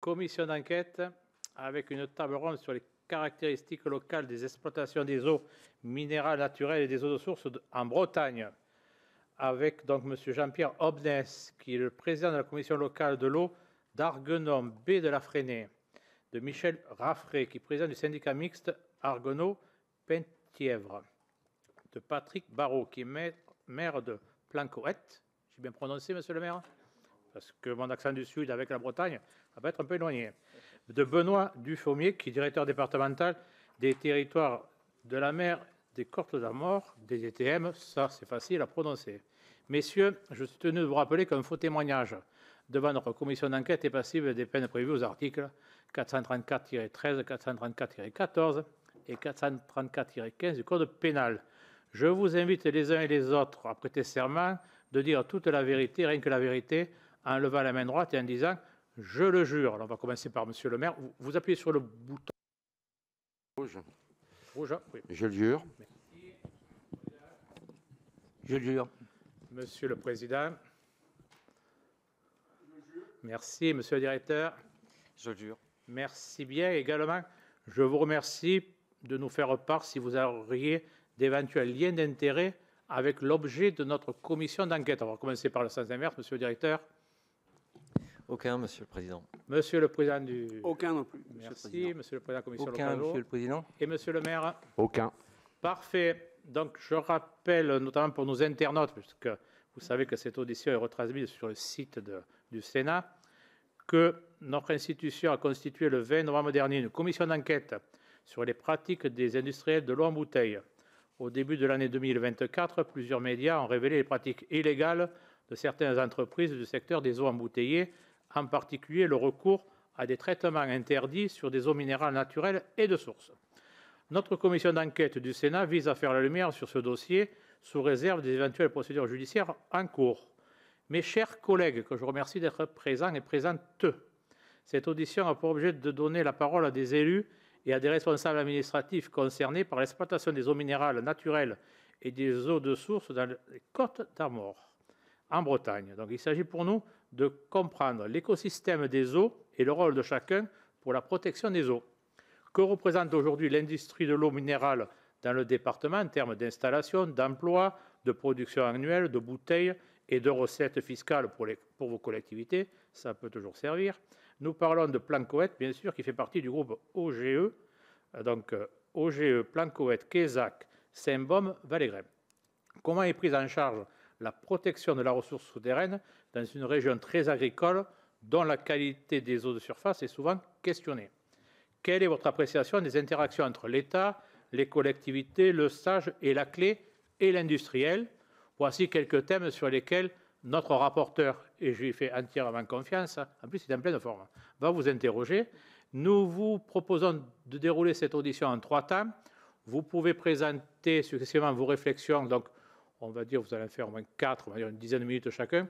Commission d'enquête avec une table ronde sur les caractéristiques locales des exploitations des eaux minérales naturelles et des eaux de source en Bretagne, avec donc M. Jean-Pierre Obnès, qui est le président de la commission locale de l'eau d'Arguenon, baie de la Fresnay, de Michel Raffray, qui est président du syndicat mixte Arguenon-Penthièvre, de Patrick Barrault, qui est maire de Plancoët. J'ai bien prononcé, monsieur le maire? Parce que mon accent du Sud avec la Bretagne, ça va être un peu éloigné. De Benoît Dufaumier, qui est directeur départemental des territoires de la mer des Cortes d'Armor, des ETM, ça c'est facile à prononcer. Messieurs, je suis tenu de vous rappeler qu'un faux témoignage devant notre commission d'enquête est passible des peines prévues aux articles 434-13, 434-14 et 434-15 du Code pénal. Je vous invite les uns et les autres à prêter serment de dire toute la vérité, rien que la vérité, en levant la main droite et en disant « Je le jure ». Alors on va commencer par monsieur le maire. Vous appuyez sur le bouton rouge. Rouge, oui. Je le jure. Merci. Je le jure. Monsieur le président. Je jure. Merci, monsieur le directeur. Je le jure. Merci bien. Également, je vous remercie de nous faire part si vous auriez d'éventuels liens d'intérêt avec l'objet de notre commission d'enquête. On va commencer par le sens inverse, monsieur le directeur. Aucun, monsieur le président. Monsieur le président du... Aucun non plus. Merci, monsieur le président de la commission locale. Aucun, monsieur le président. Et monsieur le maire. Aucun. Parfait. Donc, je rappelle, notamment pour nos internautes, puisque vous savez que cette audition est retransmise sur le site du Sénat, que notre institution a constitué le 20 novembre dernier une commission d'enquête sur les pratiques des industriels de l'eau en bouteille. Au début de l'année 2024, plusieurs médias ont révélé les pratiques illégales de certaines entreprises du secteur des eaux embouteillées, en particulier le recours à des traitements interdits sur des eaux minérales naturelles et de source. Notre commission d'enquête du Sénat vise à faire la lumière sur ce dossier sous réserve des éventuelles procédures judiciaires en cours. Mes chers collègues, que je remercie d'être présents et présentes, cette audition a pour objet de donner la parole à des élus et à des responsables administratifs concernés par l'exploitation des eaux minérales naturelles et des eaux de source dans les Côtes d'Armor, en Bretagne. Donc, il s'agit pour nous de comprendre l'écosystème des eaux et le rôle de chacun pour la protection des eaux. Que représente aujourd'hui l'industrie de l'eau minérale dans le département en termes d'installation, d'emploi, de production annuelle, de bouteilles et de recettes fiscales pour vos collectivités? Ça peut toujours servir. Nous parlons de Plancoët, bien sûr, qui fait partie du groupe OGE, donc OGE, Plancoët, Quézac, Saint-Baume, Vallegrève. Comment est prise en charge la protection de la ressource souterraine dans une région très agricole dont la qualité des eaux de surface est souvent questionnée? Quelle est votre appréciation des interactions entre l'État, les collectivités, le SAGE et la clé et l'industriel? Voici quelques thèmes sur lesquels notre rapporteur, et je lui fais entièrement confiance, en plus il est en pleine forme, va vous interroger. Nous vous proposons de dérouler cette audition en 3 temps. Vous pouvez présenter successivement vos réflexions, donc on va dire vous allez faire au moins 4, on va dire une dizaine de minutes chacun.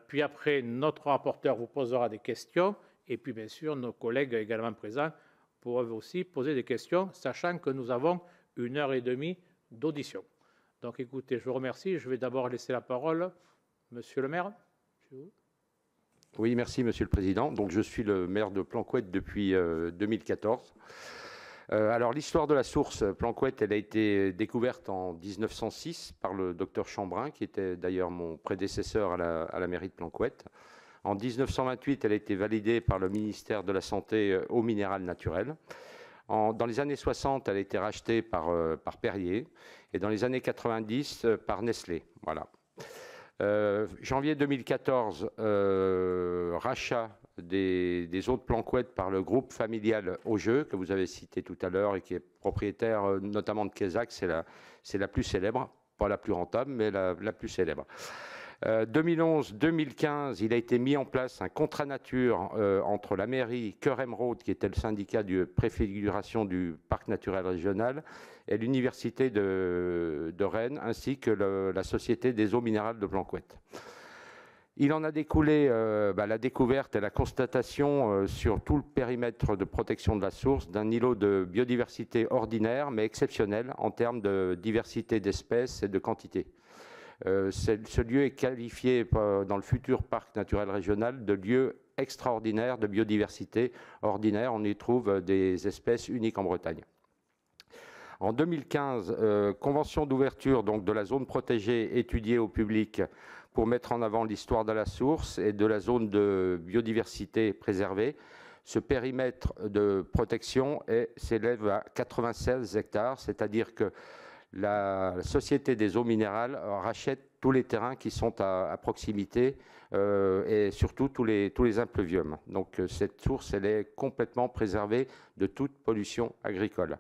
Puis après, notre rapporteur vous posera des questions, et puis bien sûr, nos collègues également présents pourront aussi poser des questions, sachant que nous avons 1h30 d'audition. Donc écoutez, je vous remercie. Je vais d'abord laisser la parole. Monsieur le maire. Oui, merci Monsieur le Président. Donc je suis le maire de Plancoët depuis 2014. Alors l'histoire de la source Plancoët, elle a été découverte en 1906 par le docteur Chambrin, qui était d'ailleurs mon prédécesseur à la mairie de Plancoët. En 1928, elle a été validée par le ministère de la Santé eau minérale naturelle. Dans les années 60, elle a été rachetée par Perrier, et dans les années 90 par Nestlé. Voilà. Janvier 2014, rachat des eaux de Plancoët par le groupe familial OGE, que vous avez cité tout à l'heure et qui est propriétaire notamment de Quézac. C'est la plus célèbre, pas la plus rentable, mais la plus célèbre. 2011-2015, il a été mis en place un contrat nature entre la mairie Cœur Émeraude, qui était le syndicat de préfiguration du parc naturel régional, et l'université de Rennes, ainsi que la Société des eaux minérales de Plancoët. Il en a découlé la découverte et la constatation sur tout le périmètre de protection de la source d'un îlot de biodiversité ordinaire, mais exceptionnel en termes de diversité d'espèces et de quantité. Ce lieu est qualifié dans le futur parc naturel régional de lieu extraordinaire de biodiversité ordinaire. On y trouve des espèces uniques en Bretagne. En 2015, convention d'ouverture donc de la zone protégée étudiée au public pour mettre en avant l'histoire de la source et de la zone de biodiversité préservée. Ce périmètre de protection s'élève à 96 hectares, c'est-à-dire que la Société des eaux minérales rachète tous les terrains qui sont à proximité et surtout tous les impluviums. Donc cette source, elle est complètement préservée de toute pollution agricole.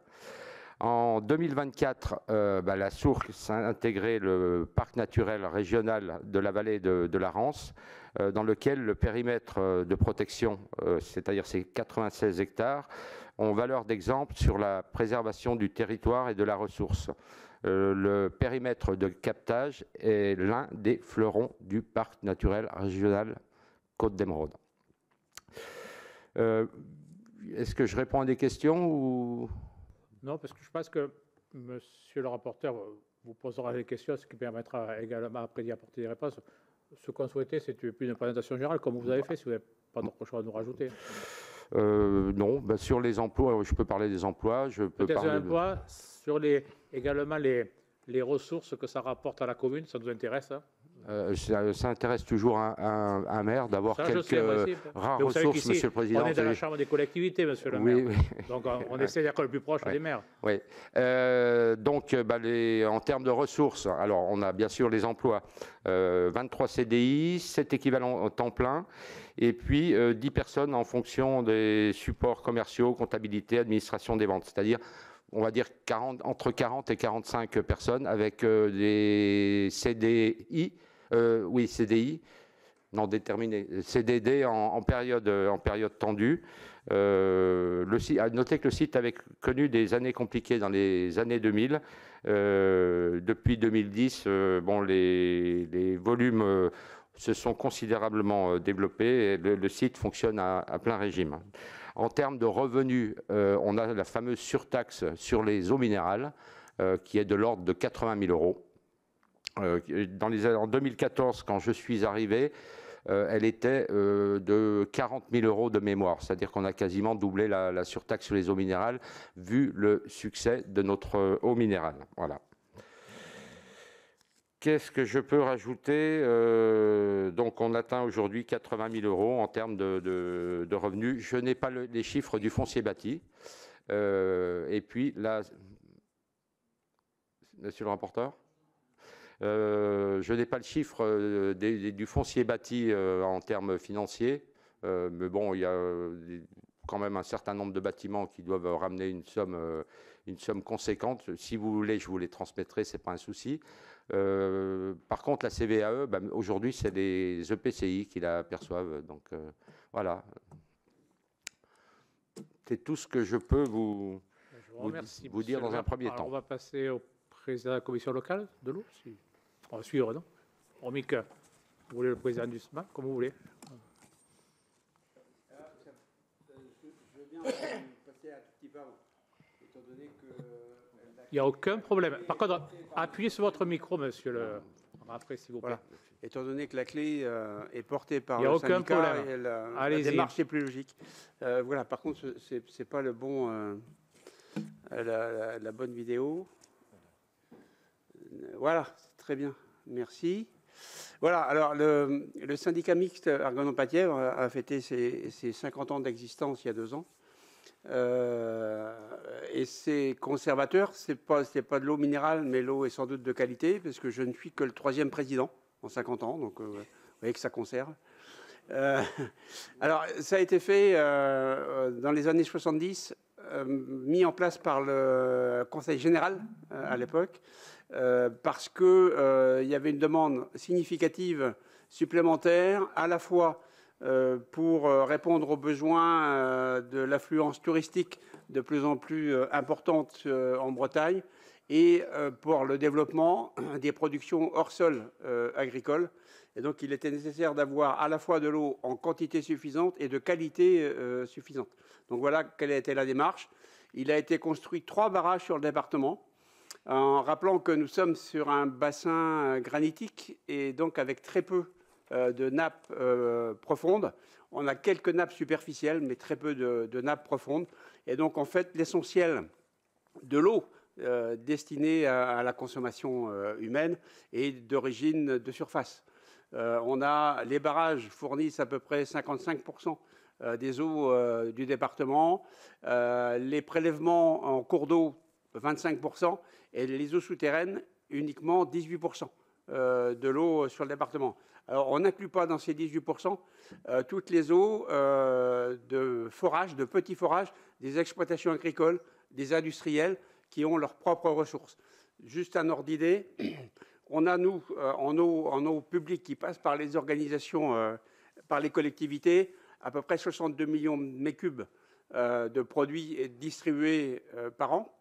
En 2024, la source a intégré le parc naturel régional de la vallée de la Rance, dans lequel le périmètre de protection, c'est-à-dire ces 96 hectares, ont valeur d'exemple sur la préservation du territoire et de la ressource. Le périmètre de captage est l'un des fleurons du parc naturel régional Côte d'Émeraude. Est-ce que je réponds à des questions ou... Non, parce que je pense que monsieur le rapporteur vous posera des questions, ce qui permettra également après d'y apporter des réponses. Ce qu'on souhaitait, c'est plus une présentation générale, comme vous avez fait, si vous n'avez pas d'autre chose à nous rajouter. Non, sur les emplois, je peux parler des emplois. Je peux peut-être parler des emplois, sur également les ressources que ça rapporte à la commune, ça nous intéresse. Hein. Ça intéresse toujours un maire d'avoir quelques rares ressources, Monsieur le Président. On est dans la Chambre des collectivités, Monsieur le maire. Oui. Donc on essaie d'être le plus proche des maires. Oui. Donc en termes de ressources, alors on a bien sûr les emplois, 23 CDI, 7 équivalents en temps plein, et puis 10 personnes en fonction des supports commerciaux, comptabilité, administration des ventes, c'est-à-dire on va dire entre 40 et 45 personnes avec des CDI, CDI, non déterminé, CDD en période tendue. À noter que le site avait connu des années compliquées dans les années 2000. Depuis 2010, les volumes se sont considérablement développés et le site fonctionne à plein régime. En termes de revenus, on a la fameuse surtaxe sur les eaux minérales qui est de l'ordre de 80 000 euros. En 2014, quand je suis arrivé, elle était de 40 000 euros de mémoire. C'est-à-dire qu'on a quasiment doublé la surtaxe sur les eaux minérales vu le succès de notre eau minérale. Voilà. Qu'est-ce que je peux rajouter? Donc, on atteint aujourd'hui 80 000 euros en termes de revenus. Je n'ai pas les chiffres du foncier bâti. Et puis, là, monsieur le rapporteur, je n'ai pas le chiffre du foncier bâti en termes financiers. Mais bon, il y a quand même un certain nombre de bâtiments qui doivent ramener une somme conséquente. Si vous voulez, je vous les transmettrai, ce n'est pas un souci. Par contre, la CVAE, aujourd'hui, c'est les EPCI qui la perçoivent. Donc, voilà. C'est tout ce que je peux vous dire dans un premier temps. On va passer au président de la commission locale de l'eau. On va suivre, non? Romique, vous voulez le président du SMA, comme vous voulez. Je veux bien passer un petit peu avant, étant donné que... Il n'y a aucun problème. Par contre, appuyez sur votre micro, monsieur le... Après, s'il vous plaît. Voilà. Étant donné que la clé est portée par le syndicat, et la démarche est plus logique. Voilà. Par contre, c'est pas le bon, la bonne vidéo. Voilà, très bien. Merci. Voilà, alors le syndicat mixte Argonon-Patièvre a fêté ses 50 ans d'existence il y a 2 ans. Et c'est conservateur, c'est pas de l'eau minérale, mais l'eau est sans doute de qualité, parce que je ne suis que le 3e président en 50 ans, donc vous voyez que ça conserve. Alors, ça a été fait dans les années 70, mis en place par le Conseil général à l'époque, parce qu'il y avait une demande significative supplémentaire, à la fois pour répondre aux besoins de l'affluence touristique de plus en plus importante en Bretagne et pour le développement des productions hors sol agricoles. Et donc, il était nécessaire d'avoir à la fois de l'eau en quantité suffisante et de qualité suffisante. Donc, voilà quelle a été la démarche. Il a été construit 3 barrages sur le département, en rappelant que nous sommes sur un bassin granitique et donc avec très peu de nappes profondes. On a quelques nappes superficielles, mais très peu de nappes profondes. Et donc, en fait, l'essentiel de l'eau destinée à la consommation humaine est d'origine de surface. Les barrages fournissent à peu près 55% des eaux du département, les prélèvements en cours d'eau 25% et les eaux souterraines uniquement 18% de l'eau sur le département. Alors on n'inclut pas dans ces 18% toutes les eaux de forage, de petits forages, des exploitations agricoles, des industriels qui ont leurs propres ressources. Juste un ordre d'idée, on a nous en eau publique qui passe par les organisations, par les collectivités, à peu près 62 millions de mètres cubes de produits distribués par an,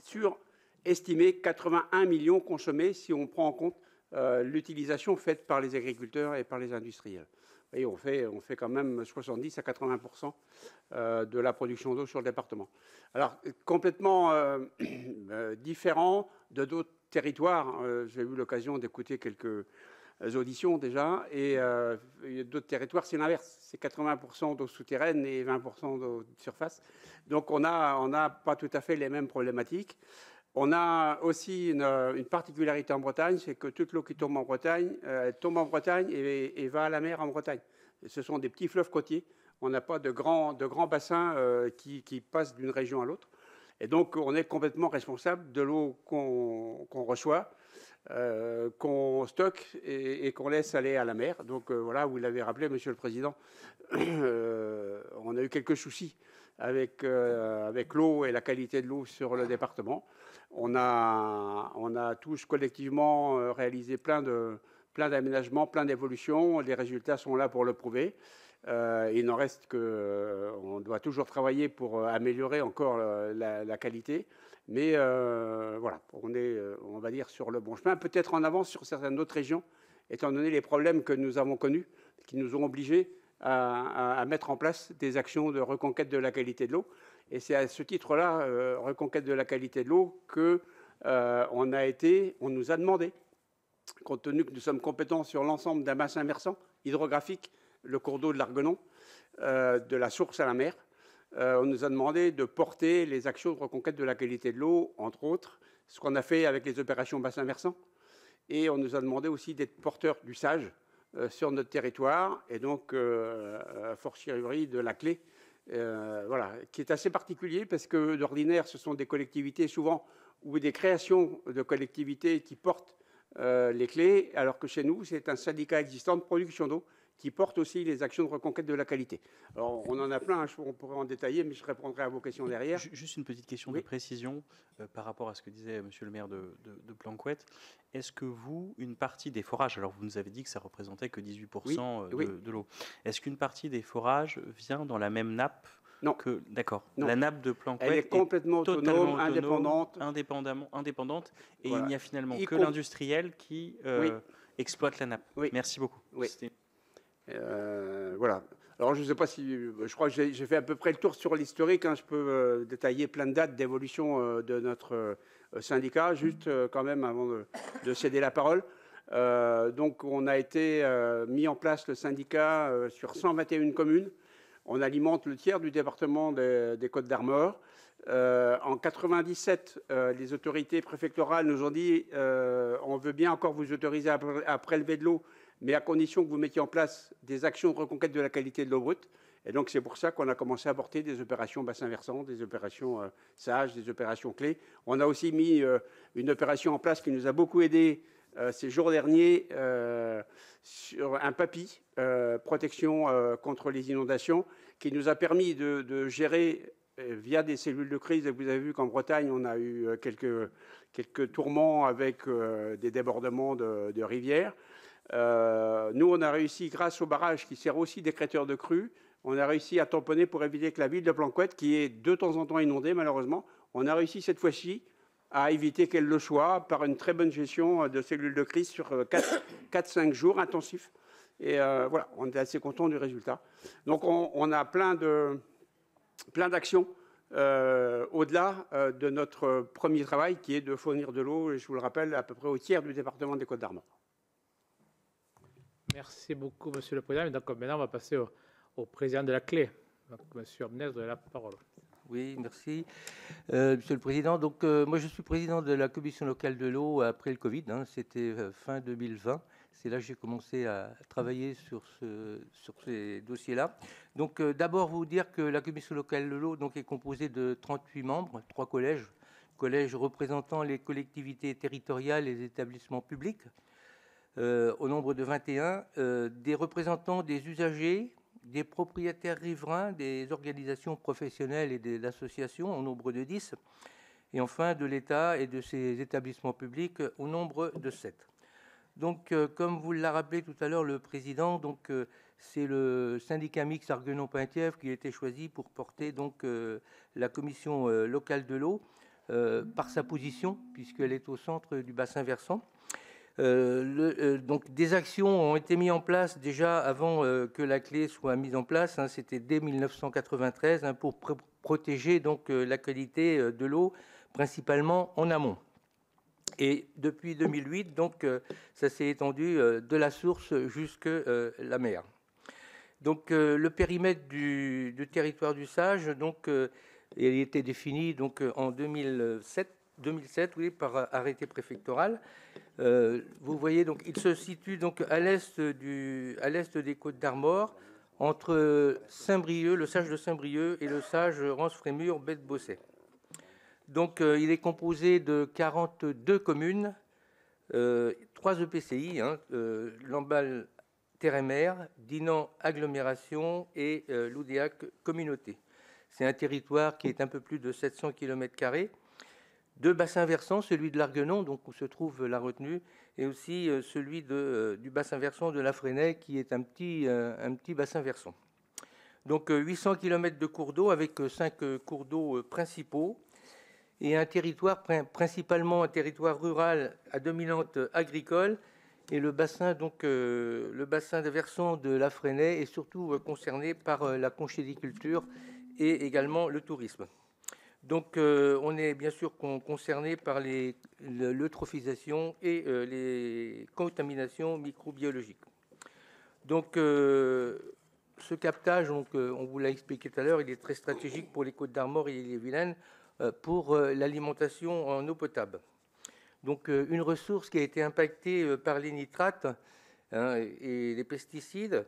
sur estimé 81 millions consommés si on prend en compte l'utilisation faite par les agriculteurs et par les industriels. Et on fait quand même 70 à 80% de la production d'eau sur le département. Alors, complètement différent de d'autres territoires. J'ai eu l'occasion d'écouter quelques auditions déjà, et d'autres territoires, c'est l'inverse. C'est 80% d'eau souterraine et 20% d'eau de surface. Donc, on n'a pas tout à fait les mêmes problématiques. On a aussi une particularité en Bretagne, c'est que toute l'eau qui tombe en Bretagne, tombe en Bretagne et va à la mer en Bretagne. Ce sont des petits fleuves côtiers. On n'a pas de grands bassins qui passent d'une région à l'autre. Et donc, on est complètement responsable de l'eau qu'on reçoit, qu'on stocke et qu'on laisse aller à la mer. Donc, voilà, vous l'avez rappelé, Monsieur le Président, on a eu quelques soucis avec l'eau et la qualité de l'eau sur le département. On a tous collectivement réalisé plein d'aménagements, plein d'évolutions. Les résultats sont là pour le prouver. Il n'en reste qu'on doit toujours travailler pour améliorer encore la qualité. Mais voilà, on va dire, sur le bon chemin. Peut-être en avance sur certaines autres régions, étant donné les problèmes que nous avons connus, qui nous ont obligés à mettre en place des actions de reconquête de la qualité de l'eau. Et c'est à ce titre-là, reconquête de la qualité de l'eau, qu'on nous a demandé, compte tenu que nous sommes compétents sur l'ensemble d'un bassin versant hydrographique, le cours d'eau de l'Arguenon, de la source à la mer, on nous a demandé de porter les actions de reconquête de la qualité de l'eau, entre autres, ce qu'on a fait avec les opérations bassin versant. Et on nous a demandé aussi d'être porteurs du SAGE sur notre territoire, et donc, à fortiori de la clé, voilà, qui est assez particulier parce que d'ordinaire, ce sont des collectivités souvent ou des créations de collectivités qui portent les clés, alors que chez nous, c'est un syndicat existant de production d'eau qui porte aussi les actions de reconquête de la qualité. Alors, on en a plein, on pourrait en détailler, mais je répondrai à vos questions derrière. Juste une petite question Oui. de précision par rapport à ce que disait Monsieur le maire de Planquette. Est-ce que vous, une partie des forages, alors vous nous avez dit que ça représentait que 18% de l'eau, est-ce qu'une partie des forages vient dans la même nappe? Non. D'accord. Non. La nappe de Planquette Elle est complètement autonome, indépendante, et Voilà. il n'y a finalement Y que com- l'industriel qui exploite la nappe. Oui. Merci beaucoup. Oui. C'était- Voilà. Alors, je ne sais pas si... Je crois que j'ai fait à peu près le tour sur l'historique. Je peux détailler plein de dates d'évolution de notre syndicat, juste quand même avant de céder la parole. Donc, on a été mis en place le syndicat sur 121 communes. On alimente le tiers du département des Côtes-d'Armor. En 97, les autorités préfectorales nous ont dit on veut bien encore vous autoriser à prélever de l'eau, mais à condition que vous mettiez en place des actions de reconquête de la qualité de l'eau brute. Et donc, c'est pour ça qu'on a commencé à porter des opérations bassin versant, des opérations SAGE, des opérations clés. On a aussi mis une opération en place qui nous a beaucoup aidé ces jours derniers sur un PAPI, protection contre les inondations, qui nous a permis de gérer via des cellules de crise. Et vous avez vu qu'en Bretagne, on a eu quelques tourments avec des débordements de rivières. Nous, on a réussi, grâce au barrage qui sert aussi d'écrêteur de crues, on a réussi à tamponner pour éviter que la ville de Planquette, qui est de temps en temps inondée malheureusement, on a réussi cette fois-ci à éviter qu'elle le soit par une très bonne gestion de cellules de crise sur 4-5 jours intensifs. Et voilà, on est assez content du résultat. Donc on a plein d'actions au-delà de notre premier travail qui est de fournir de l'eau, et je vous le rappelle, à peu près au tiers du département des Côtes-d'Armor. Merci beaucoup, Monsieur le Président. Donc, maintenant, on va passer au président de la clé. Donc, Monsieur Abnès, vous avez la parole. Oui, merci. Monsieur le Président, donc moi je suis président de la commission locale de l'eau après le Covid, hein, c'était fin 2020. C'est là que j'ai commencé à travailler sur ces dossiers-là. Donc d'abord vous dire que la commission locale de l'eau donc, est composée de 38 membres, 3 collèges représentant les collectivités territoriales et les établissements publics, au nombre de 21, des représentants des usagers, des propriétaires riverains, des organisations professionnelles et des associations au nombre de 10, et enfin de l'État et de ses établissements publics au nombre de 7. Donc, comme vous l'a rappelé tout à l'heure le Président, donc, c'est le syndicat mixte Arguenon-Penthièvre qui a été choisi pour porter donc, la commission locale de l'eau par sa position, puisqu'elle est au centre du bassin versant. Donc des actions ont été mises en place déjà avant que la clé soit mise en place, hein, c'était dès 1993, hein, pour protéger donc la qualité de l'eau, principalement en amont. Et depuis 2008, donc ça s'est étendu de la source jusqu'à la mer. Donc le périmètre du territoire du Sage, donc il a été défini donc en 2007, oui, par arrêté préfectoral. Vous voyez, donc, il se situe donc à l'est des Côtes d'Armor, entre Saint-Brieuc, le Sage de Saint-Brieuc et le Sage Rance-Frémur, baie de Bosset. Donc, il est composé de 42 communes, 3 EPCI, hein, Lamballe, Terre et Mer, Dinan Agglomération et Loudéac Communauté. C'est un territoire qui est un peu plus de 700 km². 2 bassins versants, celui de l'Arguenon, donc où se trouve la retenue, et aussi celui du bassin versant de la Fresnaye, qui est un petit bassin versant. Donc 800 km de cours d'eau avec 5 cours d'eau principaux, et un territoire, principalement un territoire rural à dominante agricole, et le bassin versant de la Fresnaye est surtout concerné par la conchyliculture et également le tourisme. Donc, on est bien sûr concerné par l'eutrophisation et les contaminations microbiologiques. Donc, ce captage, donc, on vous l'a expliqué tout à l'heure, il est très stratégique pour les Côtes-d'Armor et les Vilaines pour l'alimentation en eau potable. Donc, une ressource qui a été impactée par les nitrates, hein, et les pesticides,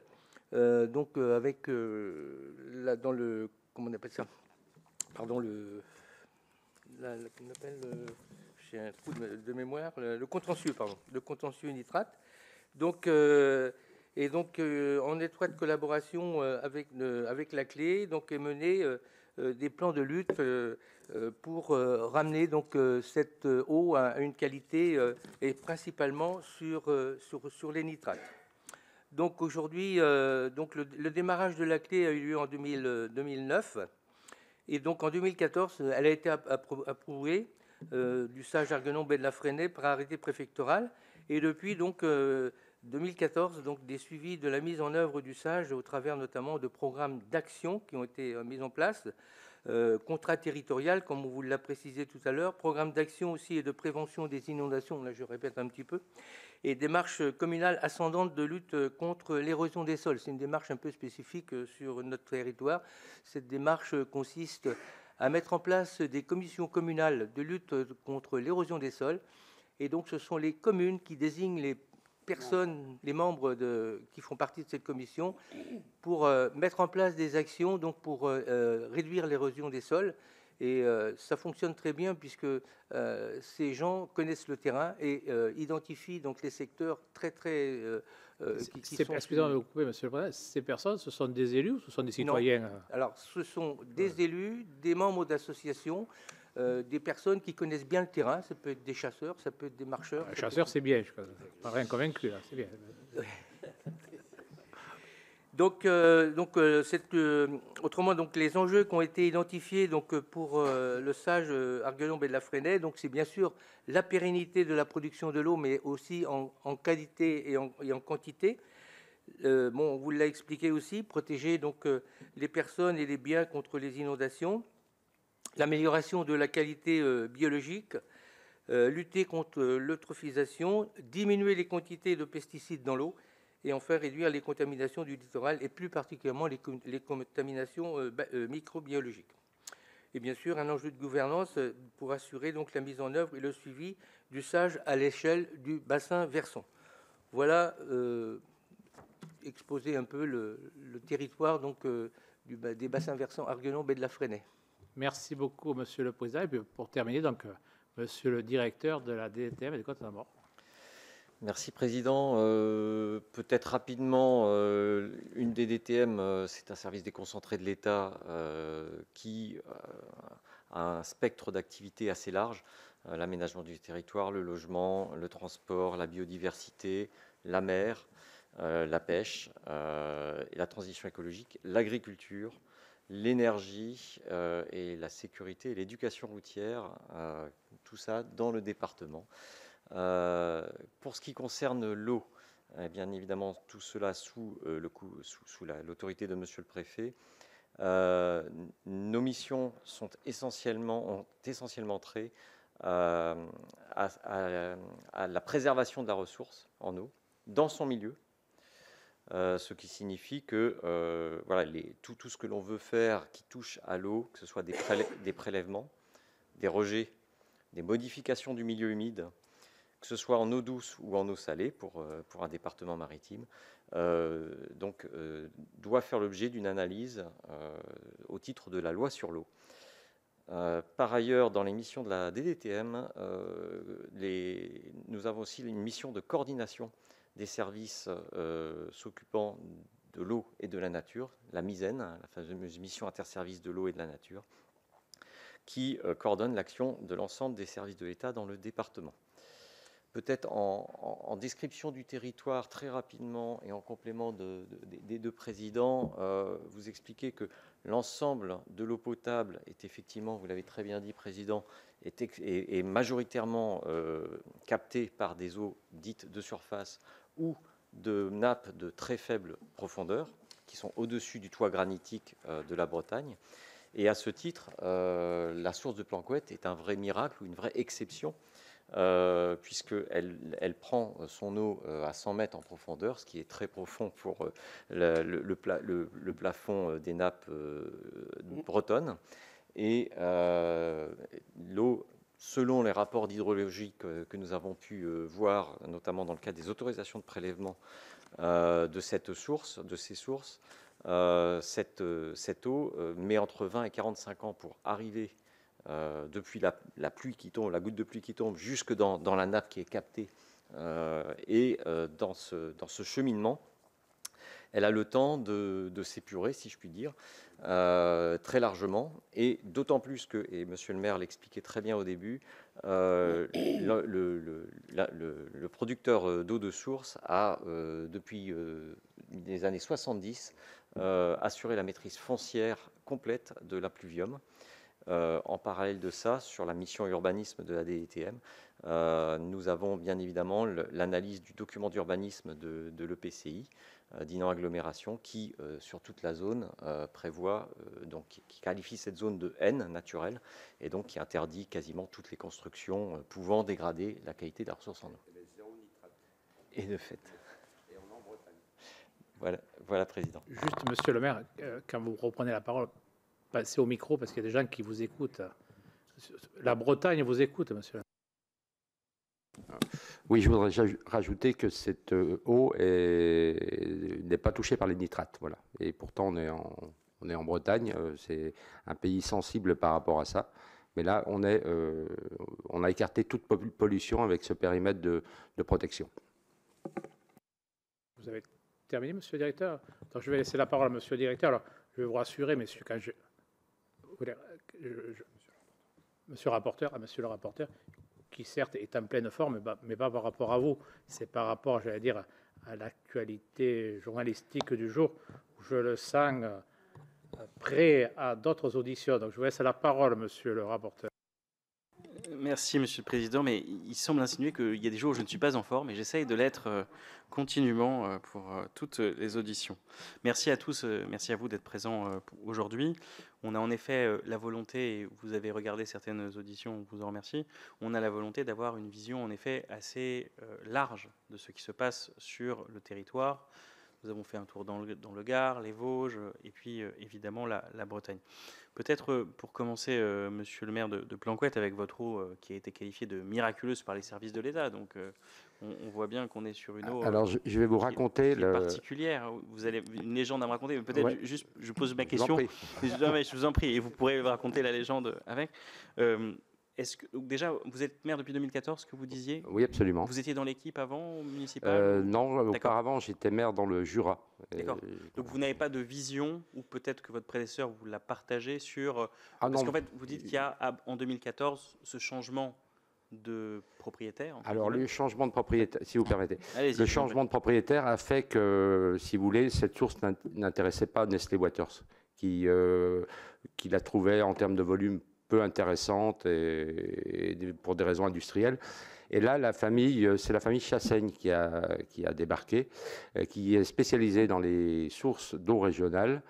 donc avec dans le, comment on appelle ça? Pardon, j'ai un trou de mémoire, le contentieux, pardon, le contentieux nitrate. Donc, en étroite collaboration avec la clé, donc est mené des plans de lutte pour ramener donc cette eau à une qualité et principalement sur les nitrates. Donc aujourd'hui, donc le démarrage de la clé a eu lieu en 2009. Et donc en 2014, elle a été approuvée du Sage Arguenon baie de la Fresnaye par arrêté préfectoral. Et depuis donc 2014, donc des suivis de la mise en œuvre du Sage au travers notamment de programmes d'action qui ont été mis en place, contrat territorial, comme on vous l'a précisé tout à l'heure, programme d'action aussi et de prévention des inondations, là je répète un petit peu, et démarche communale ascendante de lutte contre l'érosion des sols. C'est une démarche un peu spécifique sur notre territoire. Cette démarche consiste à mettre en place des commissions communales de lutte contre l'érosion des sols. Et donc, ce sont les communes qui désignent les personnes, les membres qui font partie de cette commission pour mettre en place des actions donc pour réduire l'érosion des sols. Et ça fonctionne très bien puisque ces gens connaissent le terrain et identifient donc les secteurs très qui sont... Excusez-moi de vous couper, Monsieur le Président. Ces personnes, ce sont des élus ou ce sont des citoyens? Non. Alors, ce sont des élus, des membres d'associations, des personnes qui connaissent bien le terrain. Ça peut être des chasseurs, ça peut être des marcheurs. Les chasseurs, c'est bien. Je ne suis pas rien convaincu, là. C'est bien. Donc, autrement, donc, les enjeux qui ont été identifiés donc, pour le Sage Arguenon baie de la Fresnaye, donc c'est bien sûr la pérennité de la production de l'eau, mais aussi en qualité et en quantité. On vous l'a expliqué aussi, protéger donc, les personnes et les biens contre les inondations, l'amélioration de la qualité biologique, lutter contre l'eutrophisation, diminuer les quantités de pesticides dans l'eau, et enfin réduire les contaminations du littoral et plus particulièrement les contaminations microbiologiques. Et bien sûr, un enjeu de gouvernance pour assurer donc la mise en œuvre et le suivi du SAGE à l'échelle du bassin versant. Voilà exposer un peu le territoire donc, des bassins versants Arguenon, Baie de la Fresnaye. Merci beaucoup, Monsieur le Président. Et puis pour terminer, donc, Monsieur le Directeur de la DDTM et des Côtes-d'Armor. Merci, Président. Peut-être rapidement, une DDTM, c'est un service déconcentré de l'État qui a un spectre d'activités assez large. L'aménagement du territoire, le logement, le transport, la biodiversité, la mer, la pêche, et la transition écologique, l'agriculture, l'énergie et la sécurité et l'éducation routière, tout ça dans le département. Pour ce qui concerne l'eau, bien évidemment, tout cela sous l'autorité de Monsieur le Préfet. Nos missions ont essentiellement trait à la préservation de la ressource en eau dans son milieu, ce qui signifie que voilà, tout ce que l'on veut faire qui touche à l'eau, que ce soit des prélèvements, des rejets, des modifications du milieu humide, que ce soit en eau douce ou en eau salée pour un département maritime, doit faire l'objet d'une analyse au titre de la loi sur l'eau. Par ailleurs, dans les missions de la DDTM, nous avons aussi une mission de coordination des services s'occupant de l'eau et de la nature, la MISEN, la fameuse mission interservice de l'eau et de la nature, qui coordonne l'action de l'ensemble des services de l'État dans le département. Peut-être en description du territoire, très rapidement, et en complément des deux présidents, vous expliquer que l'ensemble de l'eau potable est effectivement, vous l'avez très bien dit, Président, est majoritairement captée par des eaux dites de surface ou de nappes de très faible profondeur, qui sont au-dessus du toit granitique de la Bretagne. Et à ce titre, la source de Planquette est un vrai miracle ou une vraie exception, puisqu'elle prend son eau à 100 mètres en profondeur, ce qui est très profond pour le plafond des nappes bretonnes. Et l'eau, selon les rapports d'hydrologie que nous avons pu voir, notamment dans le cadre des autorisations de prélèvement de ces sources, cette eau met entre 20 et 45 ans pour arriver depuis la pluie qui tombe, la goutte de pluie qui tombe, jusque dans la nappe qui est captée. Et dans ce cheminement, elle a le temps de s'épurer, si je puis dire, très largement. Et d'autant plus que, et Monsieur le maire l'expliquait très bien au début, le producteur d'eau de source a, depuis les années 70, assuré la maîtrise foncière complète de la pluvium. En parallèle de ça, sur la mission urbanisme de la DDTM, nous avons bien évidemment l'analyse du document d'urbanisme de l'EPCI, Dinan Agglomération, qui, sur toute la zone, prévoit, donc, qui qualifie cette zone de N naturelle, et donc qui interdit quasiment toutes les constructions pouvant dégrader la qualité de la ressource en eau. Et de fait. Et on est en Bretagne. Voilà, Président. Juste, Monsieur le maire, quand vous reprenez la parole, passez au micro parce qu'il y a des gens qui vous écoutent. La Bretagne vous écoute, monsieur. Oui, je voudrais rajouter que cette eau n'est pas touchée par les nitrates. Voilà. Et pourtant, on est en Bretagne, c'est un pays sensible par rapport à ça. Mais là, on a écarté toute pollution avec ce périmètre de protection. Vous avez terminé, monsieur le directeur? Donc, je vais laisser la parole à monsieur le directeur. Alors, je vais vous rassurer, messieurs, quand monsieur le rapporteur, qui certes est en pleine forme, mais pas par rapport à vous, c'est par rapport, j'allais dire, à l'actualité journalistique du jour, où je le sens prêt à d'autres auditions. Donc je vous laisse la parole, monsieur le rapporteur. Merci, Monsieur le Président. Mais il semble insinuer qu'il y a des jours où je ne suis pas en forme et j'essaye de l'être continuellement pour toutes les auditions. Merci à tous, merci à vous d'être présents aujourd'hui. On a en effet la volonté, et vous avez regardé certaines auditions, on vous en remercie, on a la volonté d'avoir une vision en effet assez large de ce qui se passe sur le territoire. Nous avons fait un tour dans le Gard, les Vosges et puis évidemment la Bretagne. Peut-être pour commencer, monsieur le maire de Planquette, avec votre eau qui a été qualifiée de miraculeuse par les services de l'État. Donc on voit bien qu'on est sur une eau Alors je vais vous raconter qui est particulière. Vous avez une légende à me raconter, mais peut-être juste, je pose ma question. Je vous en prie, et vous pourrez raconter la légende avec. Donc déjà, vous êtes maire depuis 2014, que vous disiez? Oui, absolument. Vous étiez dans l'équipe avant, municipale? Non, auparavant, j'étais maire dans le Jura. D'accord. Donc vous n'avez pas de vision, ou peut-être que votre prédécesseur vous l'a partagé sur... parce qu'en fait, vous dites qu'il y a, en 2014, ce changement de propriétaire. Alors, le changement de propriétaire, si vous permettez. Le changement de propriétaire a fait que, si vous voulez, cette source n'intéressait pas Nestlé Waters, qui la trouvait en termes de volume peu intéressante et pour des raisons industrielles. Et là, c'est la famille Chassaigne qui a débarqué, qui est spécialisée dans les sources d'eau régionales,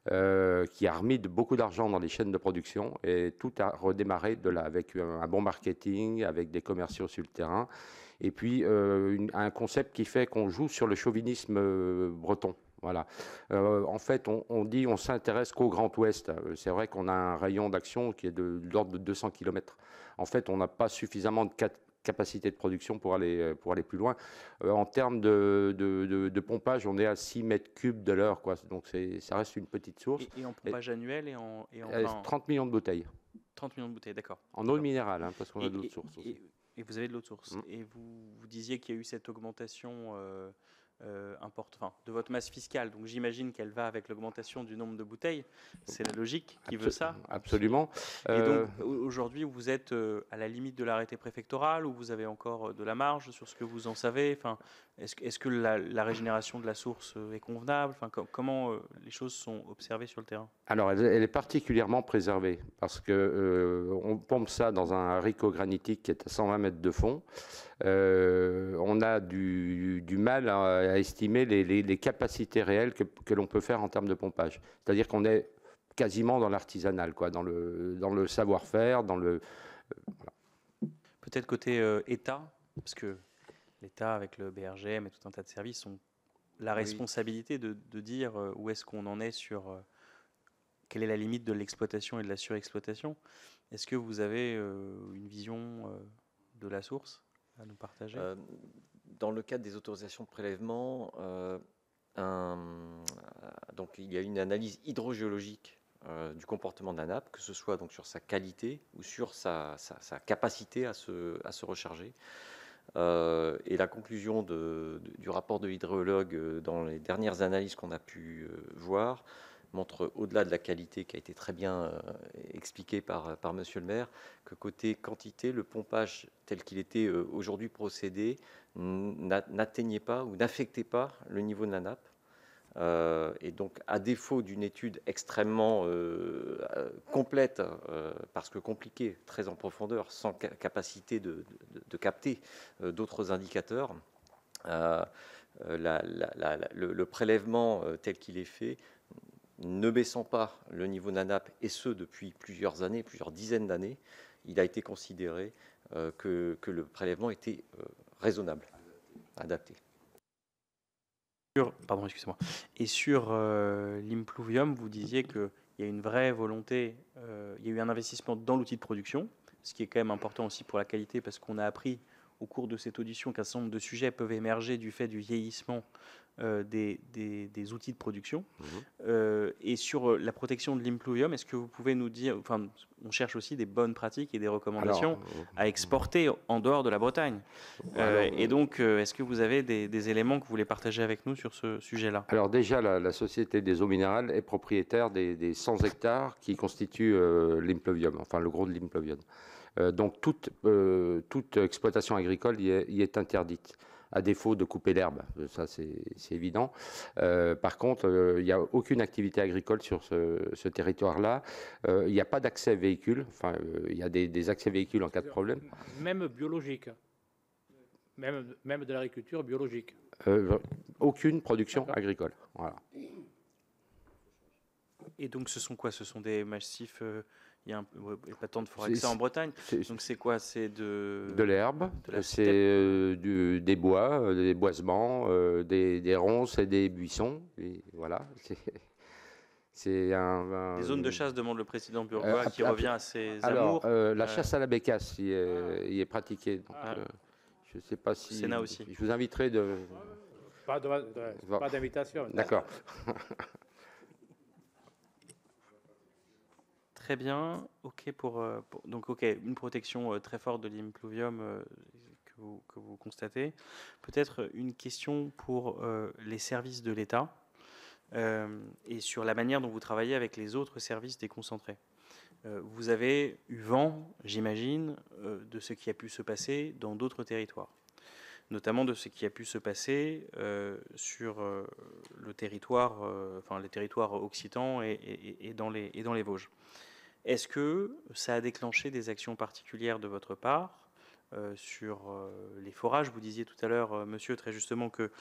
qui a remis beaucoup d'argent dans les chaînes de production, et tout a redémarré de là, avec un bon marketing, avec des commerciaux sur le terrain, et puis un concept qui fait qu'on joue sur le chauvinisme breton. Voilà. En fait, on s'intéresse qu'au Grand Ouest. C'est vrai qu'on a un rayon d'action qui est de l'ordre de 200 km. En fait, on n'a pas suffisamment de capacité de production pour aller plus loin. En termes de pompage, on est à 6 mètres cubes de l'heure, quoi. Donc ça reste une petite source. Et en pompage annuel et en 30 millions de bouteilles. 30 millions de bouteilles, d'accord. En eau minérale, parce qu'on a d'autres sources aussi. Et vous avez de l'eau de source. Et vous disiez qu'il y a eu cette augmentation de votre masse fiscale. Donc j'imagine qu'elle va avec l'augmentation du nombre de bouteilles. C'est la logique qui veut ça. Absolument. Et donc aujourd'hui, vous êtes à la limite de l'arrêté préfectoral, ou vous avez encore de la marge sur ce que vous en savez? Enfin, est-ce que la régénération de la source est convenable? Enfin, comment les choses sont observées sur le terrain? Alors, elle est particulièrement préservée parce que on pompe ça dans un haricot granitique qui est à 120 mètres de fond. On a du mal à estimer les capacités réelles que l'on peut faire en termes de pompage. C'est-à-dire qu'on est quasiment dans l'artisanal, quoi, dans le savoir-faire, voilà. Peut-être côté État, parce que l'État, avec le BRGM et tout un tas de services, ont la responsabilité de dire où est-ce qu'on en est sur quelle est la limite de l'exploitation et de la surexploitation. Est-ce que vous avez une vision de la source à nous partager? Dans le cadre des autorisations de prélèvement, donc il y a une analyse hydrogéologique du comportement de la nappe, que ce soit donc sur sa qualité ou sur sa capacité à se recharger. Et la conclusion du rapport de l'hydrologue dans les dernières analyses qu'on a pu voir montre, au-delà de la qualité qui a été très bien expliquée par monsieur le maire, que côté quantité, le pompage tel qu'il était aujourd'hui procédé n'atteignait pas ou n'affectait pas le niveau de la nappe. Et donc, à défaut d'une étude extrêmement complète, parce que compliquée, très en profondeur, sans capacité de capter d'autres indicateurs, le prélèvement tel qu'il est fait, ne baissant pas le niveau de la nappe, et ce depuis plusieurs années, plusieurs dizaines d'années, il a été considéré que le prélèvement était raisonnable, adapté. Pardon, excusez-moi. Et sur l'impluvium, vous disiez qu'il y a une vraie volonté, il y a eu un investissement dans l'outil de production, ce qui est quand même important aussi pour la qualité, parce qu'on a appris au cours de cette audition qu'un certain nombre de sujets peuvent émerger du fait du vieillissement des outils de production. Et sur la protection de l'impluvium, est-ce que vous pouvez nous dire, enfin, on cherche aussi des bonnes pratiques et des recommandations à exporter en dehors de la Bretagne. Et donc, est-ce que vous avez des éléments que vous voulez partager avec nous sur ce sujet-là? Alors déjà, la Société des eaux minérales est propriétaire des 100 hectares qui constituent l'impluvium, enfin le gros de l'impluvium. Donc toute exploitation agricole y est interdite. à défaut de couper l'herbe, ça c'est évident. Par contre, il n'y a aucune activité agricole sur ce territoire-là. Il n'y a pas d'accès véhicule, enfin il y a des accès véhicules en cas de problème. Même biologique, même de l'agriculture biologique. Aucune production agricole, voilà. Et donc ce sont quoi? Ce sont des massifs, il n'y a pas tant de forêt que ça en Bretagne. Donc c'est quoi? C'est de l'herbe, c'est des bois, des boisements, des ronces et des buissons. Et voilà. C'est des zones de chasse, demande le président Burgoa, qui revient à ses amours. La chasse à la bécasse y est pratiquée. Donc, je ne sais pas si... Sénat aussi. Je vous inviterai de... Pas d'invitation. D'accord. Très bien. OK donc OK, une protection très forte de l'impluvium que vous constatez. Peut-être une question pour les services de l'État et sur la manière dont vous travaillez avec les autres services déconcentrés. Vous avez eu vent, j'imagine, de ce qui a pu se passer dans d'autres territoires, notamment de ce qui a pu se passer sur le territoire, les territoires occitans et dans les Vosges. Est-ce que ça a déclenché des actions particulières de votre part sur les forages? Vous disiez tout à l'heure, monsieur, très justement, que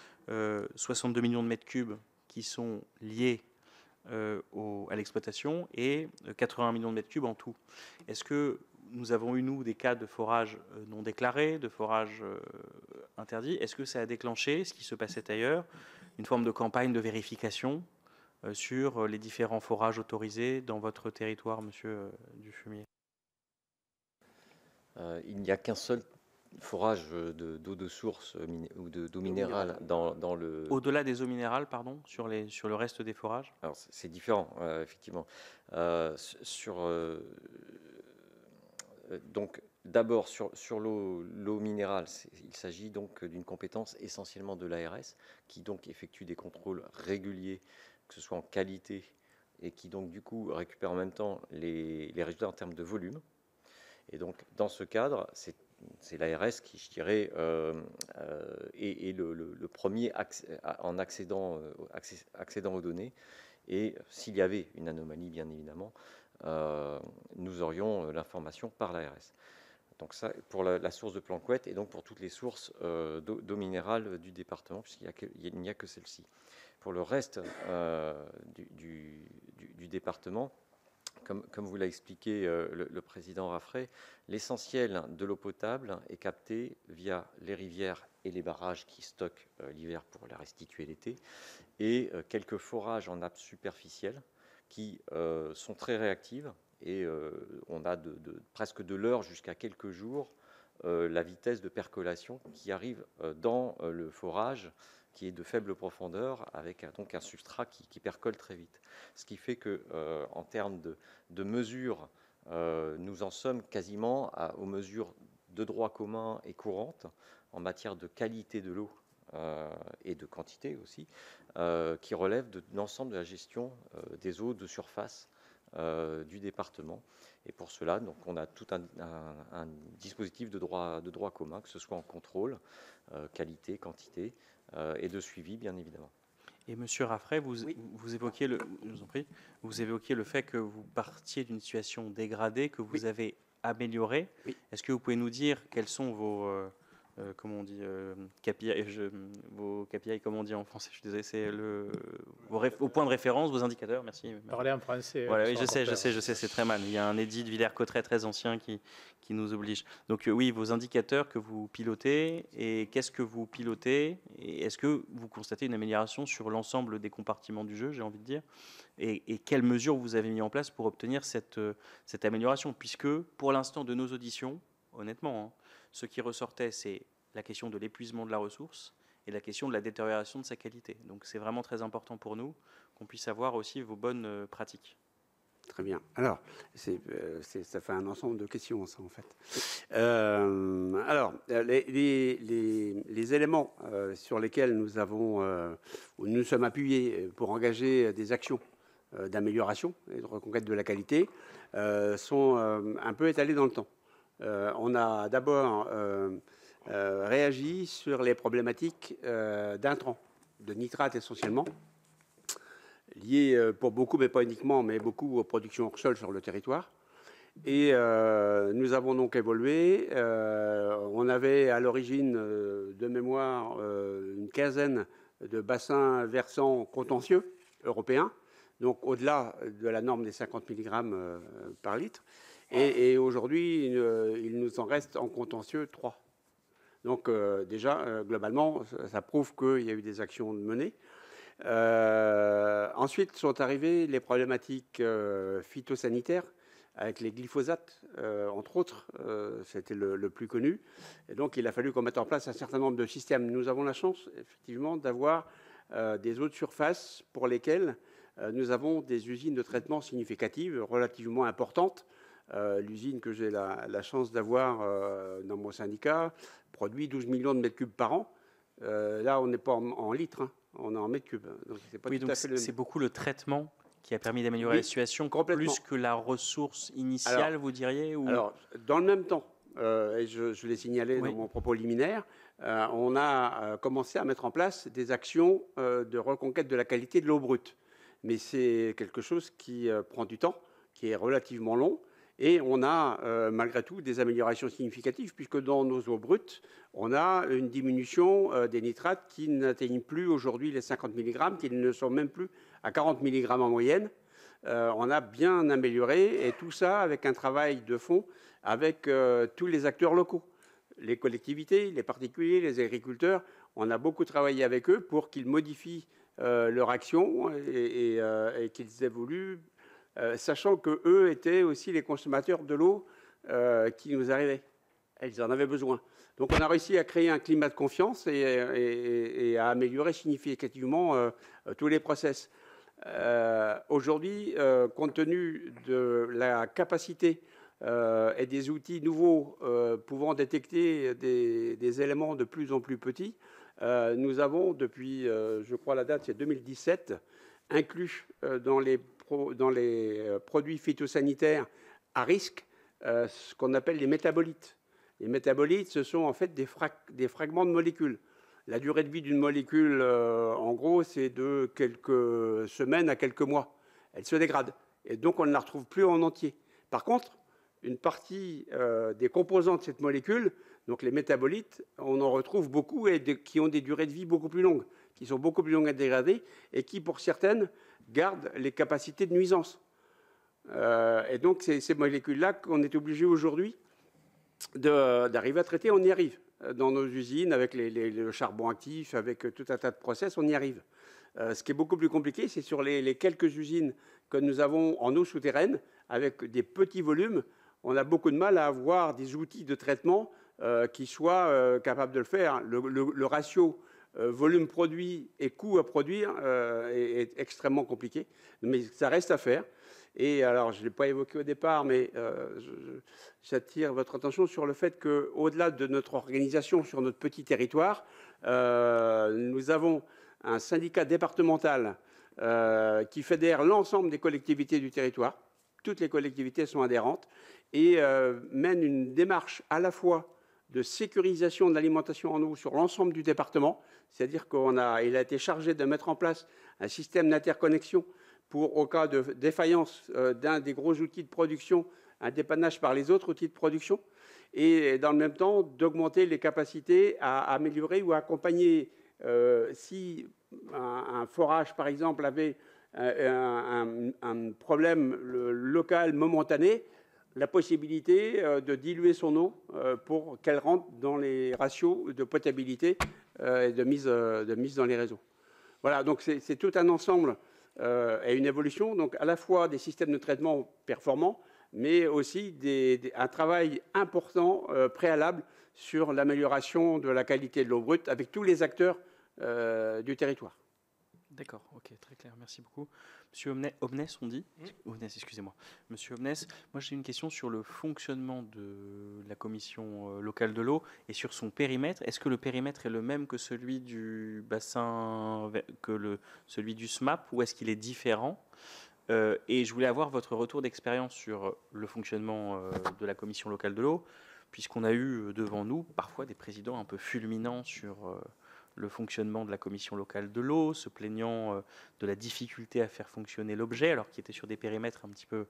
62 millions de mètres cubes qui sont liés à l'exploitation et 80 millions de mètres cubes en tout. Est-ce que nous avons eu, nous, des cas de forage non déclarés, de forage interdit? Est-ce que ça a déclenché, ce qui se passait ailleurs, une forme de campagne de vérification sur les différents forages autorisés dans votre territoire, monsieur Dufumier? Il n'y a qu'un seul forage d'eau de source ou d'eau minérale dans le... Au-delà des eaux minérales, pardon, sur le reste des forages? Alors, c'est différent, effectivement. Donc, d'abord, sur l'eau minérale, il s'agit donc d'une compétence essentiellement de l'ARS, qui donc effectue des contrôles réguliers, que ce soit en qualité, et qui donc du coup récupère en même temps les résultats en termes de volume. Et donc, dans ce cadre, c'est l'ARS qui, je dirais, est le premier en accédant aux données. Et s'il y avait une anomalie, bien évidemment, nous aurions l'information par l'ARS. Donc ça, pour la source de Planquette et donc pour toutes les sources d'eau minérale du département, puisqu'il n'y a que celle-ci. Pour le reste du département, comme vous l'a expliqué le président Raffray, l'essentiel de l'eau potable est capté via les rivières et les barrages qui stockent l'hiver pour la restituer l'été, et quelques forages en nappe superficielle qui sont très réactives, et on a presque de l'heure jusqu'à quelques jours la vitesse de percolation qui arrive dans le forage, qui est de faible profondeur, avec donc un substrat qui percole très vite. Ce qui fait que, en termes de mesures, nous en sommes quasiment aux mesures de droit commun et courantes en matière de qualité de l'eau et de quantité aussi, qui relèvent de l'ensemble de la gestion des eaux de surface du département. Et pour cela, donc, on a tout un dispositif de droit commun, que ce soit en contrôle, qualité, quantité, et de suivi, bien évidemment. Et monsieur Raffray, vous évoquiez vous évoquiez le fait que vous partiez d'une situation dégradée, que vous avez améliorée. Oui. Est-ce que vous pouvez nous dire quels sont vos comment on dit KPI, vos KPI, comme on dit en français, je suis désolé, c'est vos points de référence, vos indicateurs, merci. Parler en français. Voilà, oui, je sais, c'est très mal. Il y a un édit de Villers-Cotterêts très ancien qui nous oblige. Donc oui, vos indicateurs que vous pilotez, et qu'est-ce que vous pilotez, et est-ce que vous constatez une amélioration sur l'ensemble des compartiments du jeu, j'ai envie de dire, et quelles mesures vous avez mis en place pour obtenir cette amélioration, puisque pour l'instant de nos auditions, honnêtement, hein, ce qui ressortait, c'est la question de l'épuisement de la ressource et la question de la détérioration de sa qualité. Donc c'est vraiment très important pour nous qu'on puisse avoir aussi vos bonnes pratiques. Très bien. Alors, ça fait un ensemble de questions, ça, en fait. Alors, les éléments sur lesquels nous sommes appuyés pour engager des actions d'amélioration et de reconquête de la qualité sont un peu étalés dans le temps. On a d'abord réagi sur les problématiques d'intrants, de nitrates essentiellement, liées pour beaucoup, mais pas uniquement, mais beaucoup aux productions hors sol sur le territoire. Et nous avons donc évolué. On avait à l'origine, de mémoire, une quinzaine de bassins versants contentieux européens, donc au-delà de la norme des 50 mg par litre. Et aujourd'hui, il nous en reste en contentieux 3. Donc déjà, globalement, ça prouve qu'il y a eu des actions menées. Ensuite sont arrivées les problématiques phytosanitaires, avec les glyphosates, entre autres, c'était le plus connu. Et donc, il a fallu qu'on mette en place un certain nombre de systèmes. Nous avons la chance, effectivement, d'avoir des eaux de surface pour lesquelles nous avons des usines de traitement significatives, relativement importantes. L'usine que j'ai la chance d'avoir dans mon syndicat produit 12 millions de mètres cubes par an. Là, on n'est pas en litres, hein, on est en mètres cubes. Donc, c'est beaucoup le traitement qui a permis d'améliorer la situation, plus que la ressource initiale, alors, vous diriez ou... Alors, dans le même temps, et je l'ai signalé dans mon propos liminaire, on a commencé à mettre en place des actions de reconquête de la qualité de l'eau brute. Mais c'est quelque chose qui prend du temps, qui est relativement long, et on a malgré tout des améliorations significatives, puisque dans nos eaux brutes, on a une diminution des nitrates qui n'atteignent plus aujourd'hui les 50 mg, qui ne sont même plus à 40 mg en moyenne. On a bien amélioré, et tout ça avec un travail de fond avec tous les acteurs locaux, les collectivités, les particuliers, les agriculteurs. On a beaucoup travaillé avec eux pour qu'ils modifient leur action et qu'ils évoluent, sachant qu'eux étaient aussi les consommateurs de l'eau qui nous arrivait. Ils en avaient besoin. Donc on a réussi à créer un climat de confiance et à améliorer significativement tous les process. Aujourd'hui, compte tenu de la capacité et des outils nouveaux pouvant détecter des éléments de plus en plus petits, nous avons depuis, je crois la date c'est 2017, inclus dans les produits phytosanitaires à risque ce qu'on appelle les métabolites. Les métabolites, ce sont en fait des fragments de molécules. La durée de vie d'une molécule, en gros, c'est de quelques semaines à quelques mois. Elle se dégrade. Et donc, on ne la retrouve plus en entier. Par contre, une partie des composants de cette molécule, donc les métabolites, on en retrouve beaucoup et qui ont des durées de vie beaucoup plus longues, qui sont beaucoup plus longues à dégrader et qui, pour certaines, gardent les capacités de nuisance. Et donc, ces molécules-là qu'on est obligé aujourd'hui d'arriver à traiter, on y arrive. Dans nos usines, avec le charbon actif, avec tout un tas de process, on y arrive. Ce qui est beaucoup plus compliqué, c'est sur les quelques usines que nous avons en eau souterraine, avec des petits volumes, on a beaucoup de mal à avoir des outils de traitement qui soient capables de le faire. Le ratio volume produit et coût à produire est extrêmement compliqué, mais ça reste à faire. Et alors, je ne l'ai pas évoqué au départ, mais j'attire votre attention sur le fait qu'au-delà de notre organisation sur notre petit territoire, nous avons un syndicat départemental qui fédère l'ensemble des collectivités du territoire. Toutes les collectivités sont adhérentes et mène une démarche à la fois de sécurisation de l'alimentation en eau sur l'ensemble du département, c'est-à-dire qu'il a été chargé de mettre en place un système d'interconnexion pour, au cas de défaillance d'un des gros outils de production, un dépannage par les autres outils de production, et dans le même temps d'augmenter les capacités à améliorer ou à accompagner. Si un forage, par exemple, avait un problème local momentané, la possibilité de diluer son eau pour qu'elle rentre dans les ratios de potabilité et de mise dans les réseaux. Voilà, donc c'est tout un ensemble et une évolution, donc à la fois des systèmes de traitement performants, mais aussi un travail important préalable sur l'amélioration de la qualité de l'eau brute avec tous les acteurs du territoire. D'accord, ok, très clair, merci beaucoup. Monsieur Obnès, on dit Obnès, excusez-moi. Monsieur Obnès, moi j'ai une question sur le fonctionnement de la commission locale de l'eau et sur son périmètre. Est-ce que le périmètre est le même que celui du bassin, celui du SMAP, ou est-ce qu'il est différent? Et je voulais avoir votre retour d'expérience sur le fonctionnement de la commission locale de l'eau. puisqu'on a eu devant nous parfois des présidents un peu fulminants sur le fonctionnement de la commission locale de l'eau, se plaignant de la difficulté à faire fonctionner l'objet, alors qu'il était sur des périmètres un petit peu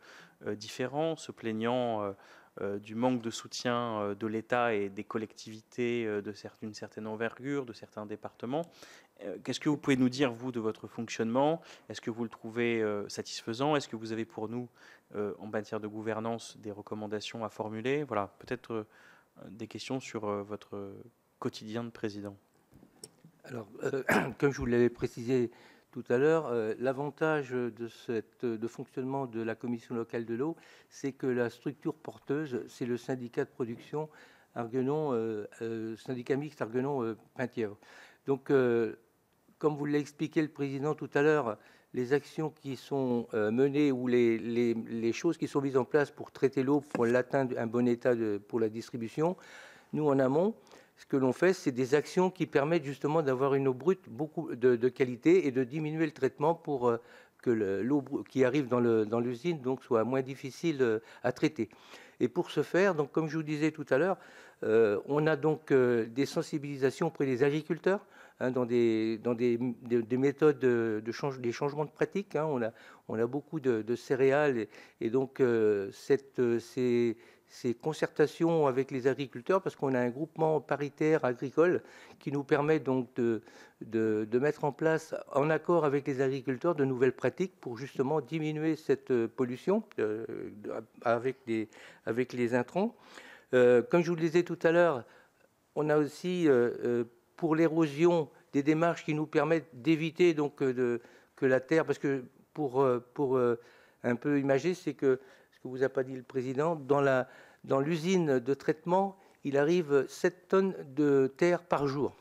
différents, se plaignant du manque de soutien de l'État et des collectivités d'une certaine envergure, de certains départements. Qu'est-ce que vous pouvez nous dire, vous, de votre fonctionnement? Est-ce que vous le trouvez satisfaisant? Est-ce que vous avez pour nous, en matière de gouvernance, des recommandations à formuler? Voilà, peut-être des questions sur votre quotidien de président. Alors, comme je vous l'avais précisé tout à l'heure, l'avantage de fonctionnement de la commission locale de l'eau, c'est que la structure porteuse, c'est le syndicat de production Arguenon, syndicat mixte Arguenon-Penthièvre. Donc, comme vous l'a expliqué le président tout à l'heure, les actions qui sont menées ou les choses qui sont mises en place pour traiter l'eau, pour l'atteindre un bon état pour la distribution, nous, en amont, ce que l'on fait, c'est des actions qui permettent justement d'avoir une eau brute beaucoup de qualité et de diminuer le traitement pour que l'eau qui arrive dans l'usine donc soit moins difficile à traiter. Et pour ce faire, donc comme je vous disais tout à l'heure, on a donc des sensibilisations auprès des agriculteurs dans des méthodes des changements de pratique. On a beaucoup de céréales et donc ces concertations avec les agriculteurs, parce qu'on a un groupement paritaire agricole qui nous permet donc de mettre en place, en accord avec les agriculteurs, de nouvelles pratiques pour justement diminuer cette pollution avec les intrants. Comme je vous le disais tout à l'heure, on a aussi pour l'érosion des démarches qui nous permettent d'éviter donc que la terre, parce que pour un peu imager, c'est que que vous a pas dit le président, dans l'usine de traitement, il arrive 7 tonnes de terre par jour.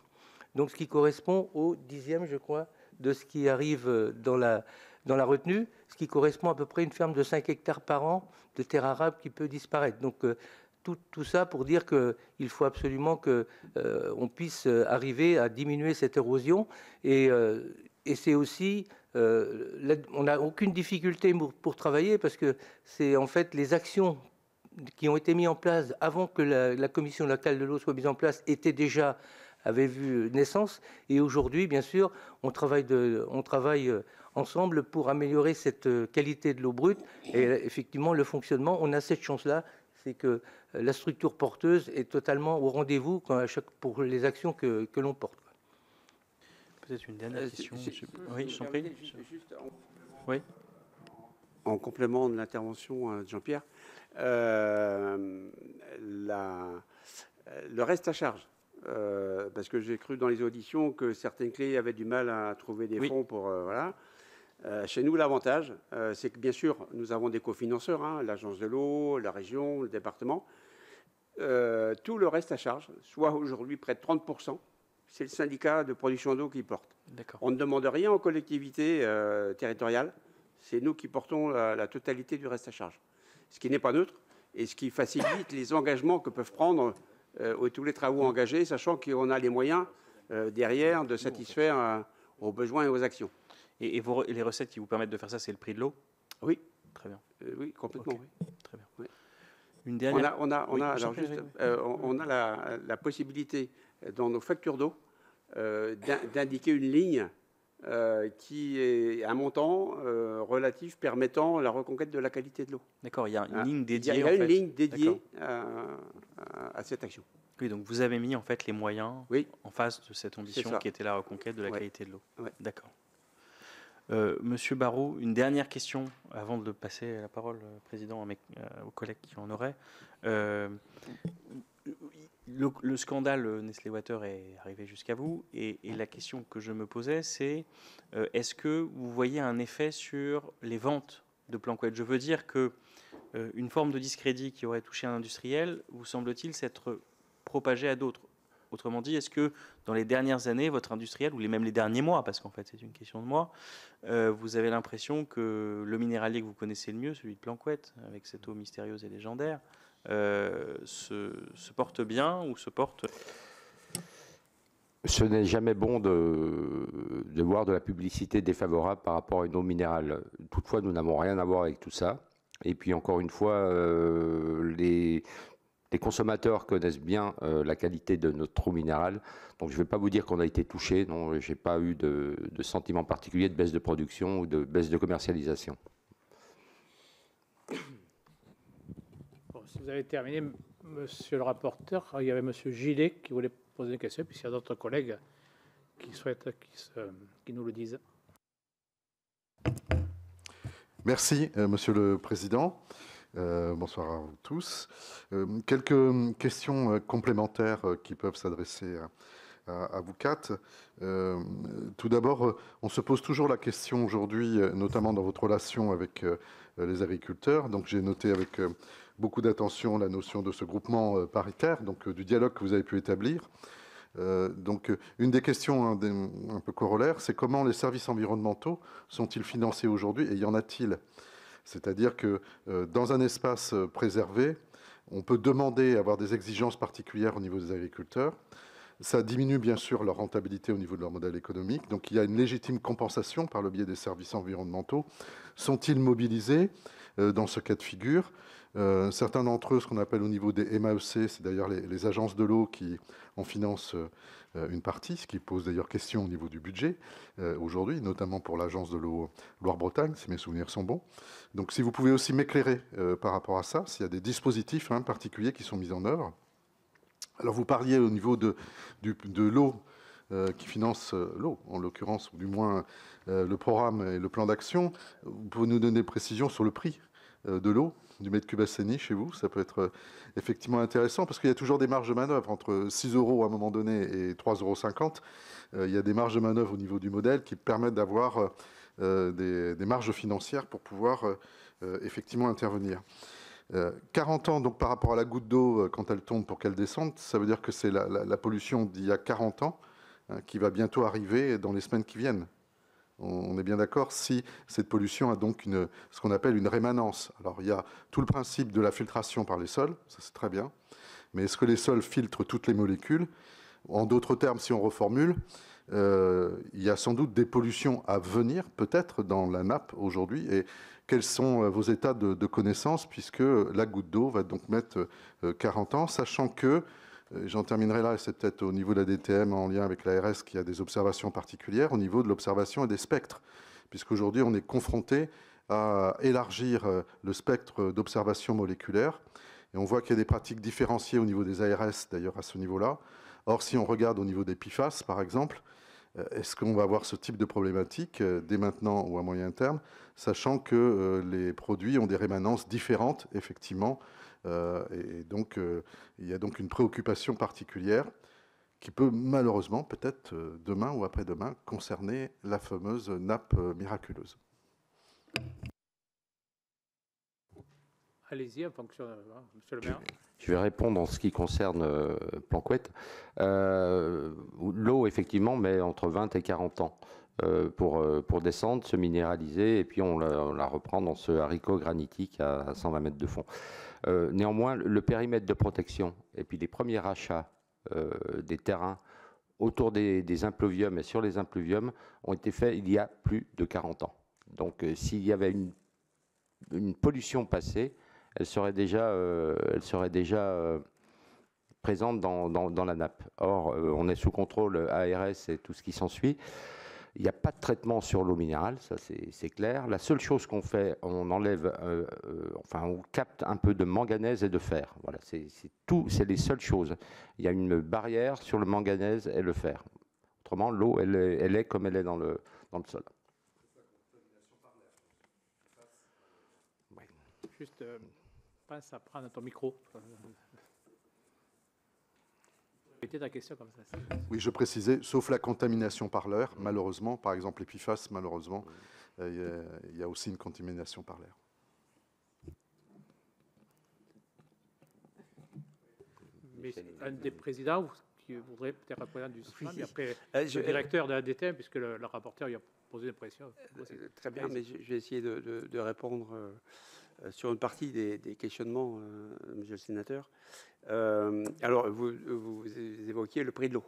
Donc, ce qui correspond au 10e, je crois, de ce qui arrive dans la retenue, ce qui correspond à peu près à une ferme de 5 hectares par an de terre arable qui peut disparaître. Donc, tout ça pour dire qu'il faut absolument qu'on puisse arriver à diminuer cette érosion. Et c'est aussi... on n'a aucune difficulté pour travailler parce que c'est en fait les actions qui ont été mises en place avant que la commission locale de l'eau soit mise en place avaient vu naissance. Et aujourd'hui, bien sûr, on travaille ensemble pour améliorer cette qualité de l'eau brute. Et effectivement, le fonctionnement, on a cette chance-là, c'est que la structure porteuse est totalement au rendez-vous pour les actions que l'on porte. Peut-être une dernière question. Oui, je t'en prie. Oui. En complément de l'intervention de Jean-Pierre, le reste à charge, parce que j'ai cru dans les auditions que certaines clés avaient du mal à trouver des fonds pour... voilà. Chez nous, l'avantage, c'est que bien sûr, nous avons des cofinanceurs, l'agence de l'eau, la région, le département. Tout le reste à charge, soit aujourd'hui près de 30%, c'est le syndicat de production d'eau qui porte. On ne demande rien aux collectivités territoriales. C'est nous qui portons la totalité du reste à charge. Ce qui n'est pas neutre et ce qui facilite les engagements que peuvent prendre tous les travaux engagés, sachant qu'on a les moyens derrière de satisfaire aux besoins et aux actions. Et les recettes qui vous permettent de faire ça, c'est le prix de l'eau? Oui. Très bien. Oui, complètement. Okay. Oui. Très bien. Oui. Une dernière... On a la possibilité dans nos factures d'eau d'indiquer une ligne qui est un montant relatif permettant la reconquête de la qualité de l'eau. D'accord, il y a une ligne dédiée. Il y a une ligne dédiée à cette action. Oui, donc vous avez mis en fait les moyens en face de cette ambition qui était la reconquête de la qualité de l'eau. Ouais. D'accord. Monsieur Barraud, une dernière question avant de passer la parole, Président, aux collègues qui en auraient. Le scandale Nestlé Water est arrivé jusqu'à vous et la question que je me posais, c'est est-ce que vous voyez un effet sur les ventes de Planquette? Je veux dire que une forme de discrédit qui aurait touché un industriel vous semble-t-il s'être propagée à d'autres? Autrement dit, est-ce que dans les dernières années, votre industriel, ou même les derniers mois, parce qu'en fait c'est une question de mois, vous avez l'impression que le minéralier que vous connaissez le mieux, celui de Planquette, avec cette eau mystérieuse et légendaire, se porte bien ou se porte... Ce n'est jamais bon de voir de la publicité défavorable par rapport à une eau minérale. Toutefois, nous n'avons rien à voir avec tout ça. Et puis encore une fois, Les consommateurs connaissent bien la qualité de notre eau minérale, donc je ne vais pas vous dire qu'on a été touché, non, je n'ai pas eu de sentiment particulier de baisse de production ou de baisse de commercialisation. Bon, si vous avez terminé, monsieur le rapporteur, il y avait monsieur Gillet qui voulait poser une question, puis s'il y a d'autres collègues qui souhaitent qui nous le disent. Merci, monsieur le président. Bonsoir à vous tous. Quelques questions complémentaires qui peuvent s'adresser à vous quatre. Tout d'abord, on se pose toujours la question aujourd'hui, notamment dans votre relation avec les agriculteurs. Donc j'ai noté avec beaucoup d'attention la notion de ce groupement paritaire, donc du dialogue que vous avez pu établir. Donc une des questions un peu corollaires, c'est comment les services environnementaux sont-ils financés aujourd'hui et y en a-t-il? C'est-à-dire que dans un espace préservé, on peut demander à avoir des exigences particulières au niveau des agriculteurs. Ça diminue bien sûr leur rentabilité au niveau de leur modèle économique. Donc il y a une légitime compensation par le biais des services environnementaux. Sont-ils mobilisés dans ce cas de figure? Certains d'entre eux, ce qu'on appelle au niveau des MAEC, c'est d'ailleurs les agences de l'eau qui en financent une partie, ce qui pose d'ailleurs question au niveau du budget aujourd'hui, notamment pour l'agence de l'eau Loire-Bretagne, si mes souvenirs sont bons. Donc si vous pouvez aussi m'éclairer par rapport à ça, s'il y a des dispositifs particuliers qui sont mis en œuvre. Alors vous parliez au niveau de l'eau qui finance l'eau, en l'occurrence, ou du moins le programme et le plan d'action. Vous pouvez nous donner des précisions sur le prix de l'eau, du mètre cube assaini chez vous? Ça peut être effectivement intéressant, parce qu'il y a toujours des marges de manœuvre entre 6 € à un moment donné et 3,50 €. Il y a des marges de manœuvre au niveau du modèle qui permettent d'avoir des marges financières pour pouvoir effectivement intervenir. 40 ans, donc par rapport à la goutte d'eau, quand elle tombe pour qu'elle descende, ça veut dire que c'est la pollution d'il y a 40 ans qui va bientôt arriver dans les semaines qui viennent. On est bien d'accord, si cette pollution a donc ce qu'on appelle une rémanence. Alors il y a tout le principe de la filtration par les sols, ça c'est très bien, mais est-ce que les sols filtrent toutes les molécules? En d'autres termes, si on reformule, il y a sans doute des pollutions à venir, peut-être, dans la nappe aujourd'hui. Et quels sont vos états de connaissance, puisque la goutte d'eau va donc mettre 40 ans, sachant que, j'en terminerai là, et c'est peut-être au niveau de la DTM en lien avec l'ARS qui a des observations particulières, au niveau de l'observation et des spectres, puisqu'aujourd'hui on est confronté à élargir le spectre d'observation moléculaire, et on voit qu'il y a des pratiques différenciées au niveau des ARS, d'ailleurs, à ce niveau-là. Or, si on regarde au niveau des PFAS, par exemple, est-ce qu'on va avoir ce type de problématique dès maintenant ou à moyen terme, sachant que les produits ont des rémanences différentes, effectivement, et donc il y a donc une préoccupation particulière qui peut malheureusement, peut-être demain ou après-demain, concerner la fameuse nappe miraculeuse. Allez-y, en fonction, monsieur le maire. Je vais répondre en ce qui concerne Planquette. L'eau, effectivement, met entre 20 et 40 ans pour descendre, se minéraliser, et puis on la reprend dans ce haricot granitique à 120 mètres de fond. Néanmoins, le périmètre de protection et puis les premiers rachats des terrains autour des impluviums et sur les impluviums ont été faits il y a plus de 40 ans. Donc s'il y avait une pollution passée, elle serait déjà présente dans la nappe. Or, on est sous contrôle ARS et tout ce qui s'ensuit. Il n'y a pas de traitement sur l'eau minérale, ça c'est clair. La seule chose qu'on fait, on enlève, on capte un peu de manganèse et de fer. Voilà, c'est tout, c'est les seules choses. Il y a une barrière sur le manganèse et le fer. Autrement, l'eau, elle est comme elle est dans le sol. Juste, pense à prendre ton micro. Répétez ta question comme ça. Oui, je précisais, sauf la contamination par l'air, malheureusement, par exemple les PFAS, malheureusement, il y a aussi une contamination par l'air. Mais un des présidents qui voudrait peut-être représenter du CIMA, mais après le directeur de la DTM, puisque le rapporteur il a posé une pression. Très bien, mais je vais essayer de répondre sur une partie des questionnements, monsieur le sénateur. Alors, vous évoquiez le prix de l'eau.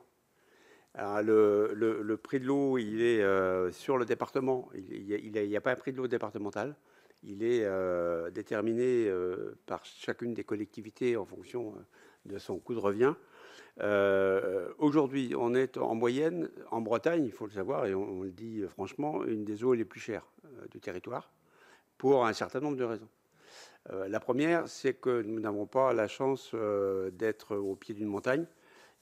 Alors, le prix de l'eau, il est sur le département. Il n'y a pas un prix de l'eau départemental. il est déterminé par chacune des collectivités en fonction de son coût de revient. Aujourd'hui, on est en moyenne, en Bretagne, il faut le savoir, et on le dit franchement, une des eaux les plus chères du territoire, pour un certain nombre de raisons. La première, c'est que nous n'avons pas la chance d'être au pied d'une montagne,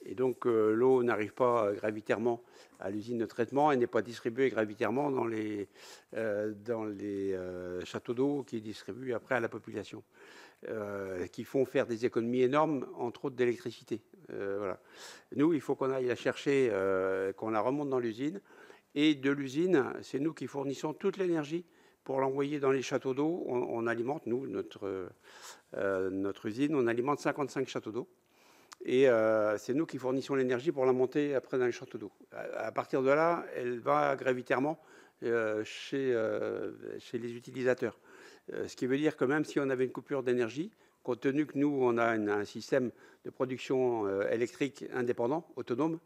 et donc l'eau n'arrive pas gravitairement à l'usine de traitement et n'est pas distribuée gravitairement dans les châteaux d'eau qui distribuent après à la population, qui font faire des économies énormes, entre autres d'électricité. Voilà. Nous, il faut qu'on aille la chercher, qu'on la remonte dans l'usine, et de l'usine, c'est nous qui fournissons toute l'énergie pour l'envoyer dans les châteaux d'eau. On alimente, nous, notre usine, on alimente 55 châteaux d'eau. Et c'est nous qui fournissons l'énergie pour la monter après dans les châteaux d'eau. À partir de là, elle va gravitairement chez les utilisateurs. Ce qui veut dire que même si on avait une coupure d'énergie, compte tenu que nous, on a un système de production électrique indépendant, autonome,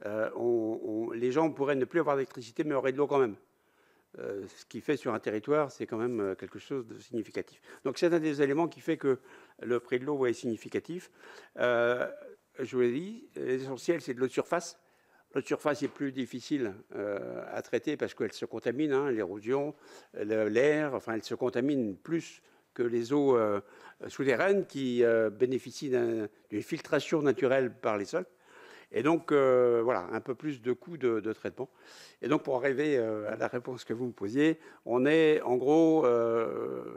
les gens pourraient ne plus avoir d'électricité, mais auraient de l'eau quand même. Ce qui fait sur un territoire, c'est quand même quelque chose de significatif. Donc c'est un des éléments qui fait que le prix de l'eau est significatif. Je vous l'ai dit, l'essentiel, c'est de l'eau de surface. L'eau de surface est plus difficile à traiter parce qu'elle se contamine, hein, l'érosion, l'air, enfin elle se contamine plus que les eaux souterraines qui bénéficient d'une filtration naturelle par les sols. Et donc, voilà, un peu plus de coûts de traitement. Et donc, pour arriver à la réponse que vous me posiez, on est en gros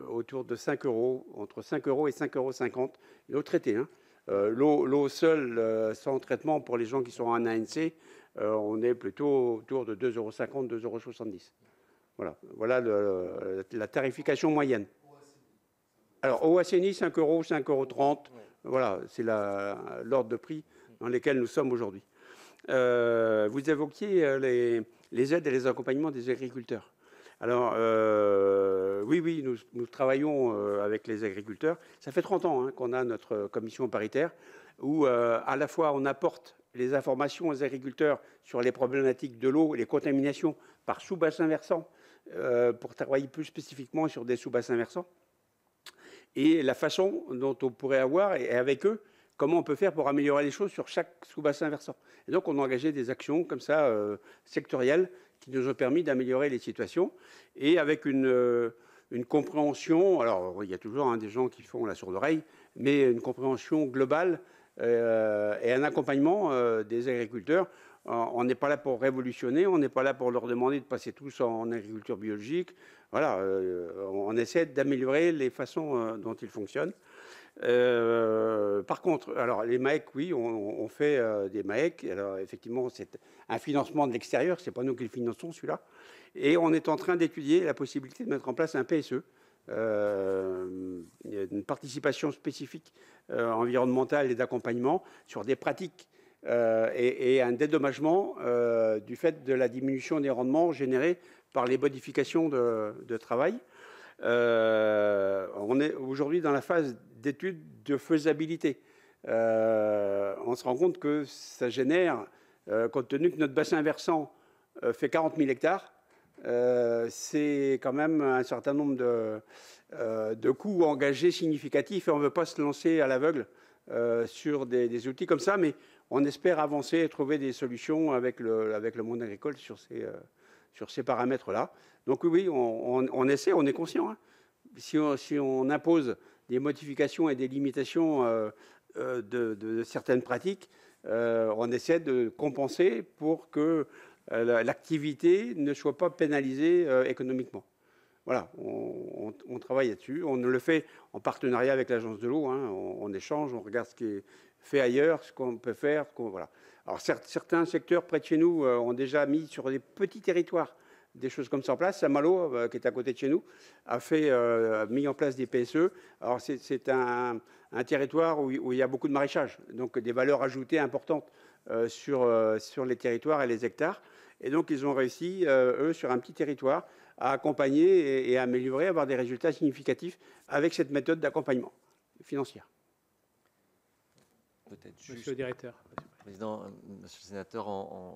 autour de 5 €, entre 5 € et 5,50 € l'eau traitée. Hein. L'eau seule, sans traitement, pour les gens qui sont en ANC, on est plutôt autour de 2,50 €, 2,70 €. Voilà la tarification moyenne. Alors, eau assainie, 5 €, 5,30 €. Voilà, c'est l'ordre de prix dans lesquels nous sommes aujourd'hui. Vous évoquiez les aides et les accompagnements des agriculteurs. Alors, oui, nous travaillons avec les agriculteurs. Ça fait 30 ans qu'on a notre commission paritaire où à la fois on apporte les informations aux agriculteurs sur les problématiques de l'eau et les contaminations par sous-bassin versant pour travailler plus spécifiquement sur des sous-bassins versants et la façon dont on pourrait avoir, et avec eux, comment on peut faire pour améliorer les choses sur chaque sous-bassin versant. Et donc, on a engagé des actions comme ça, sectorielles, qui nous ont permis d'améliorer les situations. Et avec une compréhension, alors il y a toujours des gens qui font la sourde oreille, mais une compréhension globale et un accompagnement des agriculteurs. On n'est pas là pour révolutionner, on n'est pas là pour leur demander de passer tous en agriculture biologique. Voilà, on essaie d'améliorer les façons dont ils fonctionnent. Par contre, alors les MAEC, oui, on fait des MAEC. Alors effectivement, c'est un financement de l'extérieur, c'est pas nous qui le finançons celui-là. Et on est en train d'étudier la possibilité de mettre en place un PSE, une participation spécifique environnementale et d'accompagnement sur des pratiques et un dédommagement du fait de la diminution des rendements générés par les modifications de travail. On est aujourd'hui dans la phase d'étude de faisabilité. On se rend compte que ça génère, compte tenu que notre bassin versant fait 40 000 hectares, c'est quand même un certain nombre de coûts engagés significatifs et on ne veut pas se lancer à l'aveugle sur des outils comme ça, mais on espère avancer et trouver des solutions avec le monde agricole sur ces paramètres-là. Donc oui, on essaie, on est conscient. Hein. Si on impose des modifications et des limitations de certaines pratiques, on essaie de compenser pour que l'activité ne soit pas pénalisée économiquement. Voilà, on travaille là-dessus. On le fait en partenariat avec l'Agence de l'eau. Hein. On échange, on regarde ce qui est fait ailleurs, ce qu'on peut faire. Voilà. Alors certains secteurs près de chez nous ont déjà mis sur des petits territoires des choses comme ça en place. Saint-Malo, qui est à côté de chez nous, a mis en place des PSE. Alors c'est un territoire où il y a beaucoup de maraîchage, donc des valeurs ajoutées importantes sur les territoires et les hectares. Et donc ils ont réussi, eux, sur un petit territoire, à accompagner et à améliorer, avoir des résultats significatifs avec cette méthode d'accompagnement financière. Monsieur le directeur. Président, Monsieur le Sénateur,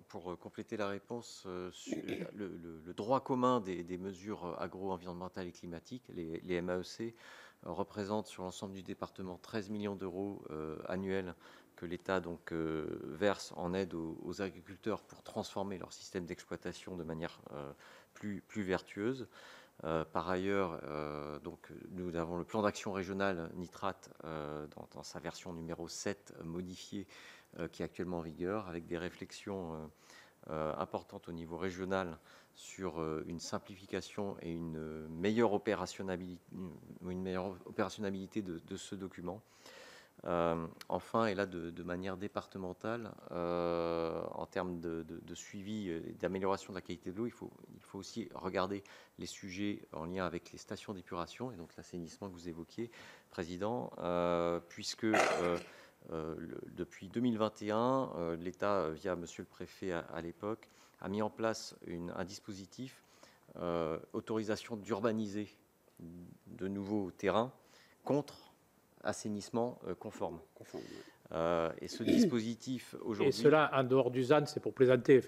pour compléter la réponse, sur le droit commun des mesures agro-environnementales et climatiques, les MAEC, représentent sur l'ensemble du département 13 millions d'euros annuels que l'État verse en aide aux agriculteurs pour transformer leur système d'exploitation de manière plus vertueuse. Par ailleurs, nous avons le plan d'action régional nitrate dans sa version numéro 7 modifiée qui est actuellement en vigueur, avec des réflexions importantes au niveau régional sur une simplification et une meilleure opérationnalité de ce document. Enfin, et là de manière départementale, en termes de suivi et d'amélioration de la qualité de l'eau, il faut aussi regarder les sujets en lien avec les stations d'épuration et donc l'assainissement que vous évoquiez, Président, puisque depuis 2021, l'État, via Monsieur le Préfet à l'époque, a mis en place un dispositif autorisation d'urbaniser de nouveaux terrains contre assainissement conforme. Et ce dispositif aujourd'hui... Et cela en dehors du ZAN, c'est pour plaisanter.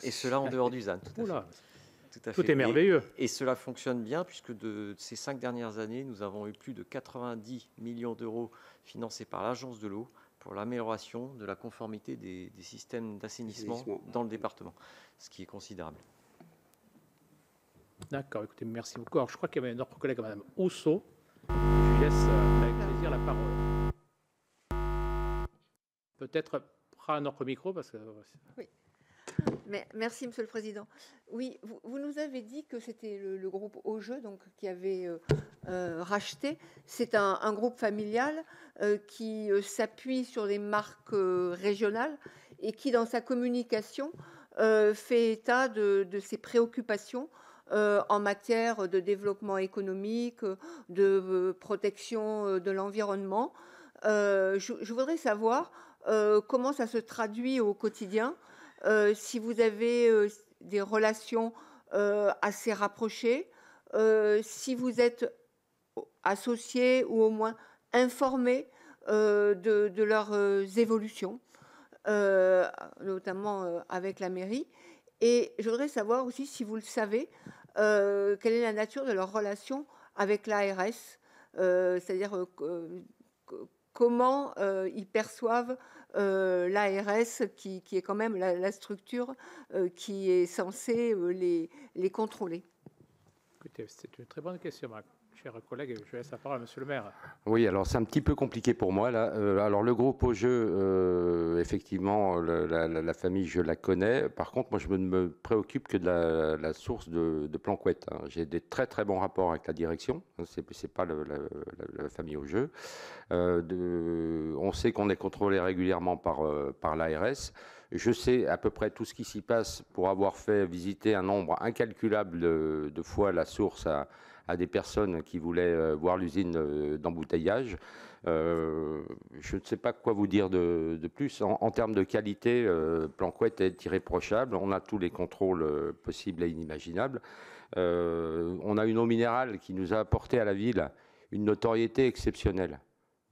Et cela en dehors du ZAN, tout à fait. Tout est merveilleux. Et cela fonctionne bien, puisque de ces 5 dernières années, nous avons eu plus de 90 millions d'euros financés par l'Agence de l'eau pour l'amélioration de la conformité des systèmes d'assainissement dans le département, ce qui est considérable. D'accord, écoutez, merci beaucoup. Alors, je crois qu'il y avait notre collègue, Mme Housseau. Je lui laisse avec plaisir la parole. Peut-être prendre notre micro, parce que... Oui. Merci, Monsieur le Président. Oui, vous nous avez dit que c'était le groupe Au-Jeu qui avait racheté. C'est un groupe familial qui s'appuie sur les marques régionales et qui, dans sa communication, fait état de ses préoccupations en matière de développement économique, de protection de l'environnement. Je voudrais savoir comment ça se traduit au quotidien. Si vous avez des relations assez rapprochées, si vous êtes associés ou au moins informés de leurs évolutions, notamment avec la mairie. Et je voudrais savoir aussi, si vous le savez, quelle est la nature de leur relation avec l'ARS, c'est-à-dire comment ils perçoivent l'ARS, qui est quand même la structure qui est censée les contrôler. Écoutez, c'est une très bonne question, ma chère collègue. Je laisse la parole à Monsieur le maire. Oui, alors c'est un petit peu compliqué pour moi là. Alors le groupe Au-Jeu, effectivement, la famille, je la connais. Par contre, moi, je ne me préoccupe que de la source de Planquette. Hein. J'ai des très très bons rapports avec la direction. C'est pas la famille Au-Jeu. On sait qu'on est contrôlé régulièrement par l'ARS. Je sais à peu près tout ce qui s'y passe pour avoir fait visiter un nombre incalculable de fois la source à des personnes qui voulaient voir l'usine d'embouteillage. Je ne sais pas quoi vous dire de plus. En termes de qualité, Planquette est irréprochable. On a tous les contrôles possibles et inimaginables. On a une eau minérale qui nous a apporté à la ville une notoriété exceptionnelle.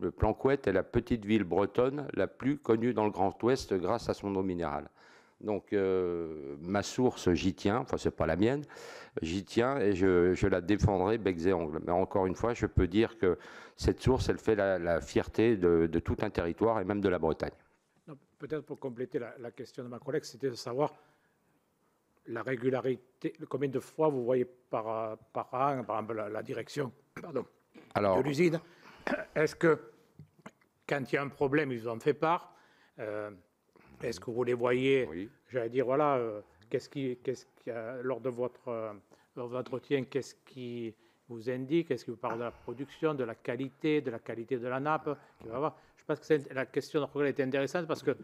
Le Planquette est la petite ville bretonne la plus connue dans le Grand Ouest grâce à son eau minérale. Donc ma source, j'y tiens, enfin c'est pas la mienne, j'y tiens et je la défendrai becs et ongles. Mais encore une fois, je peux dire que cette source, elle fait la fierté de tout un territoire et même de la Bretagne. Peut-être pour compléter la question de ma collègue, c'était de savoir la régularité, combien de fois vous voyez par an, par exemple, la direction de l'usine. Est-ce que, quand il y a un problème, ils vous en font part? Est-ce que vous les voyez, oui. J'allais dire, voilà, lors de votre entretien, qu'est-ce qui vous indique? Est-ce qu'il vous parle de la production, de la qualité de la nappe? Je pense que la question de notre collègue est intéressante parce que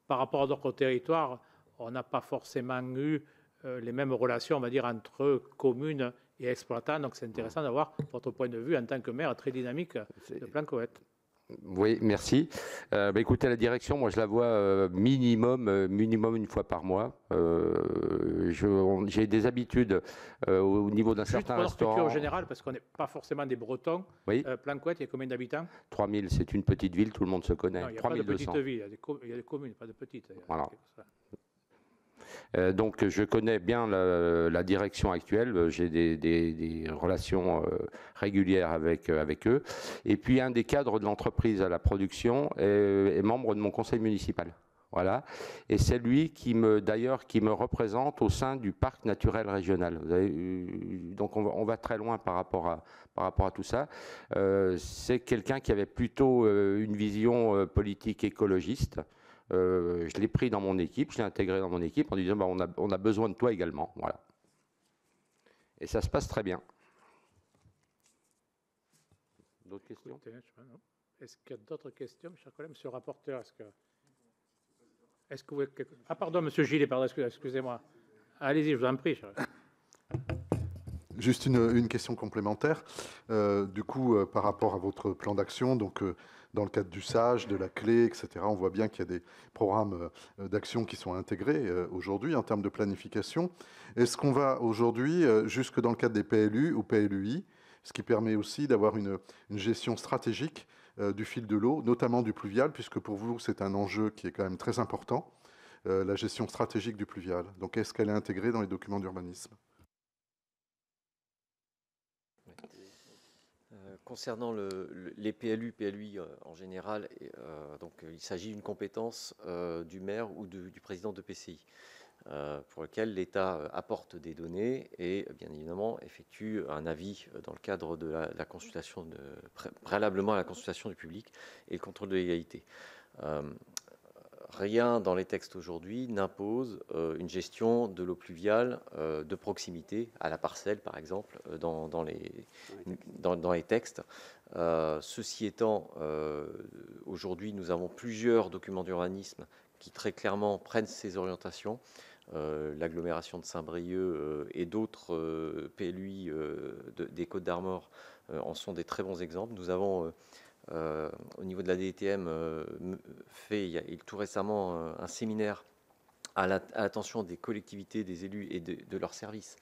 par rapport à d'autres territoires, on n'a pas forcément eu les mêmes relations, on va dire, entre communes et exploitants. Donc c'est intéressant d'avoir votre point de vue en tant que maire très dynamique de Planquette. Oui, merci. Écoutez, la direction, moi je la vois minimum une fois par mois. J'ai des habitudes au niveau d'un certain restaurant. En général, parce qu'on n'est pas forcément des Bretons. Oui. Planquette, il y a combien d'habitants? 3000, c'est une petite ville, tout le monde se connaît. Non, il n'y a 3200. pas de petites villes, il y a des communes, pas de petites. Voilà. Donc je connais bien la direction actuelle, j'ai des relations régulières avec eux. Et puis un des cadres de l'entreprise à la production est membre de mon conseil municipal. Voilà. Et c'est lui qui me représente au sein du parc naturel régional. Donc on va très loin par rapport à tout ça. C'est quelqu'un qui avait plutôt une vision politique écologiste. Je l'ai pris dans mon équipe, je l'ai intégré dans mon équipe en disant on a besoin de toi également. Voilà. Et ça se passe très bien. D'autres questions? Est-ce qu'il y a d'autres questions, mes chers collègues? Monsieur le rapporteur, est-ce que vous... Ah pardon, monsieur Gillet, pardon, excusez-moi. Allez-y, je vous en prie. Juste une question complémentaire. Du coup, par rapport à votre plan d'action, donc dans le cadre du SAGE, de la clé, etc., on voit bien qu'il y a des programmes d'action qui sont intégrés aujourd'hui en termes de planification. Est-ce qu'on va aujourd'hui jusque dans le cadre des PLU ou PLUI, ce qui permet aussi d'avoir une gestion stratégique du fil de l'eau, notamment du pluvial, puisque pour vous, c'est un enjeu qui est quand même très important, la gestion stratégique du pluvial. Donc, est-ce qu'elle est intégrée dans les documents d'urbanisme ? Concernant les PLU, PLUI en général, donc, il s'agit d'une compétence du maire ou du président de PCI, pour lequel l'État apporte des données et bien évidemment effectue un avis dans le cadre de la consultation, préalablement à la consultation du public et le contrôle de légalité. Rien dans les textes aujourd'hui n'impose une gestion de l'eau pluviale de proximité à la parcelle, par exemple, dans les textes. Ceci étant, aujourd'hui, nous avons plusieurs documents d'urbanisme qui très clairement prennent ces orientations. L'agglomération de Saint-Brieuc et d'autres PLUI des Côtes d'Armor en sont des très bons exemples. Nous avons au niveau de la DTM fait il y a tout récemment un séminaire à l'attention des collectivités, des élus et de leurs services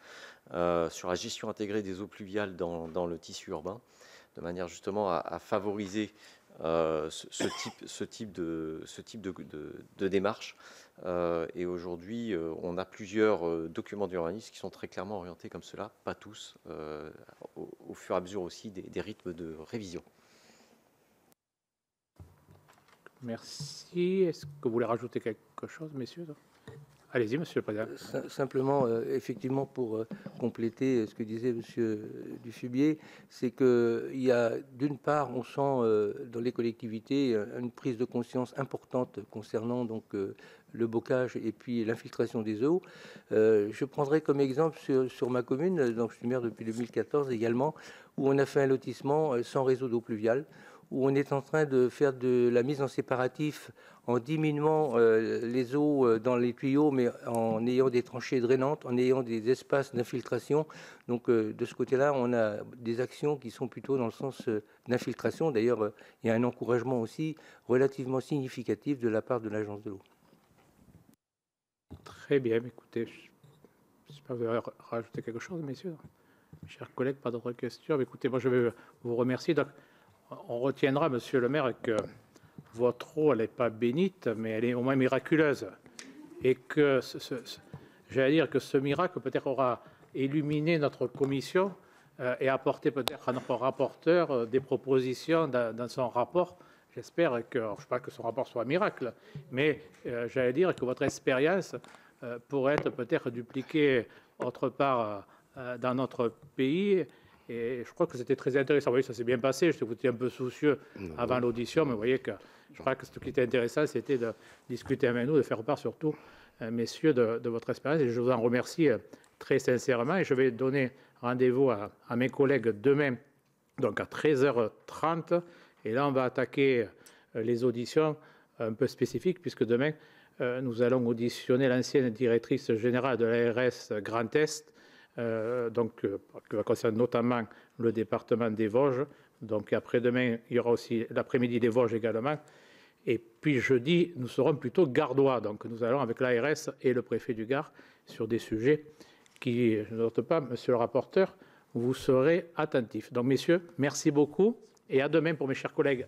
sur la gestion intégrée des eaux pluviales dans le tissu urbain, de manière justement à favoriser ce type de démarche. Et aujourd'hui, on a plusieurs documents d'urbanisme qui sont très clairement orientés comme cela, pas tous, au fur et à mesure aussi des rythmes de révision. Merci. Est-ce que vous voulez rajouter quelque chose, messieurs? Allez-y, monsieur le président. Simplement, effectivement, pour compléter ce que disait monsieur Dufubier, c'est qu'il y a, d'une part, on sent dans les collectivités une prise de conscience importante concernant donc le bocage et puis l'infiltration des eaux. Je prendrai comme exemple sur ma commune, donc je suis maire depuis 2014 également, où on a fait un lotissement sans réseau d'eau pluviale, où on est en train de faire de la mise en séparatif en diminuant les eaux dans les tuyaux, mais en ayant des tranchées drainantes, en ayant des espaces d'infiltration. Donc de ce côté-là, on a des actions qui sont plutôt dans le sens d'infiltration. D'ailleurs, il y a un encouragement aussi relativement significatif de la part de l'Agence de l'eau. Très bien, écoutez, j'espère que vous avez rajouté quelque chose, messieurs. Chers collègues, pas d'autres questions. Écoutez, moi je vais vous remercier. Donc, on retiendra, monsieur le maire, que votre eau, elle n'est pas bénite, mais elle est au moins miraculeuse. Et que, j'allais dire que ce miracle peut-être aura illuminé notre commission et apporté peut-être à notre rapporteur des propositions dans son rapport. J'espère que, je ne sais pas que son rapport soit un miracle, mais j'allais dire que votre expérience pourrait être peut-être dupliquée autre part dans notre pays. Et je crois que c'était très intéressant. Vous voyez, ça s'est bien passé. Je suis un peu soucieux avant l'audition, mais vous voyez que je crois que ce qui était intéressant, c'était de discuter avec nous, de faire part surtout, messieurs, de votre expérience. Et je vous en remercie très sincèrement. Et je vais donner rendez-vous à mes collègues demain, donc à 13h30. Et là, on va attaquer les auditions un peu spécifiques, puisque demain, nous allons auditionner l'ancienne directrice générale de l'ARS Grand Est, qui va concerner notamment le département des Vosges, Donc après-demain, il y aura aussi l'après-midi des Vosges également. Et puis jeudi, nous serons plutôt gardois. Donc nous allons avec l'ARS et le préfet du Gard sur des sujets qui, je ne note pas, monsieur le rapporteur, vous serez attentifs. Donc messieurs, merci beaucoup et à demain pour mes chers collègues.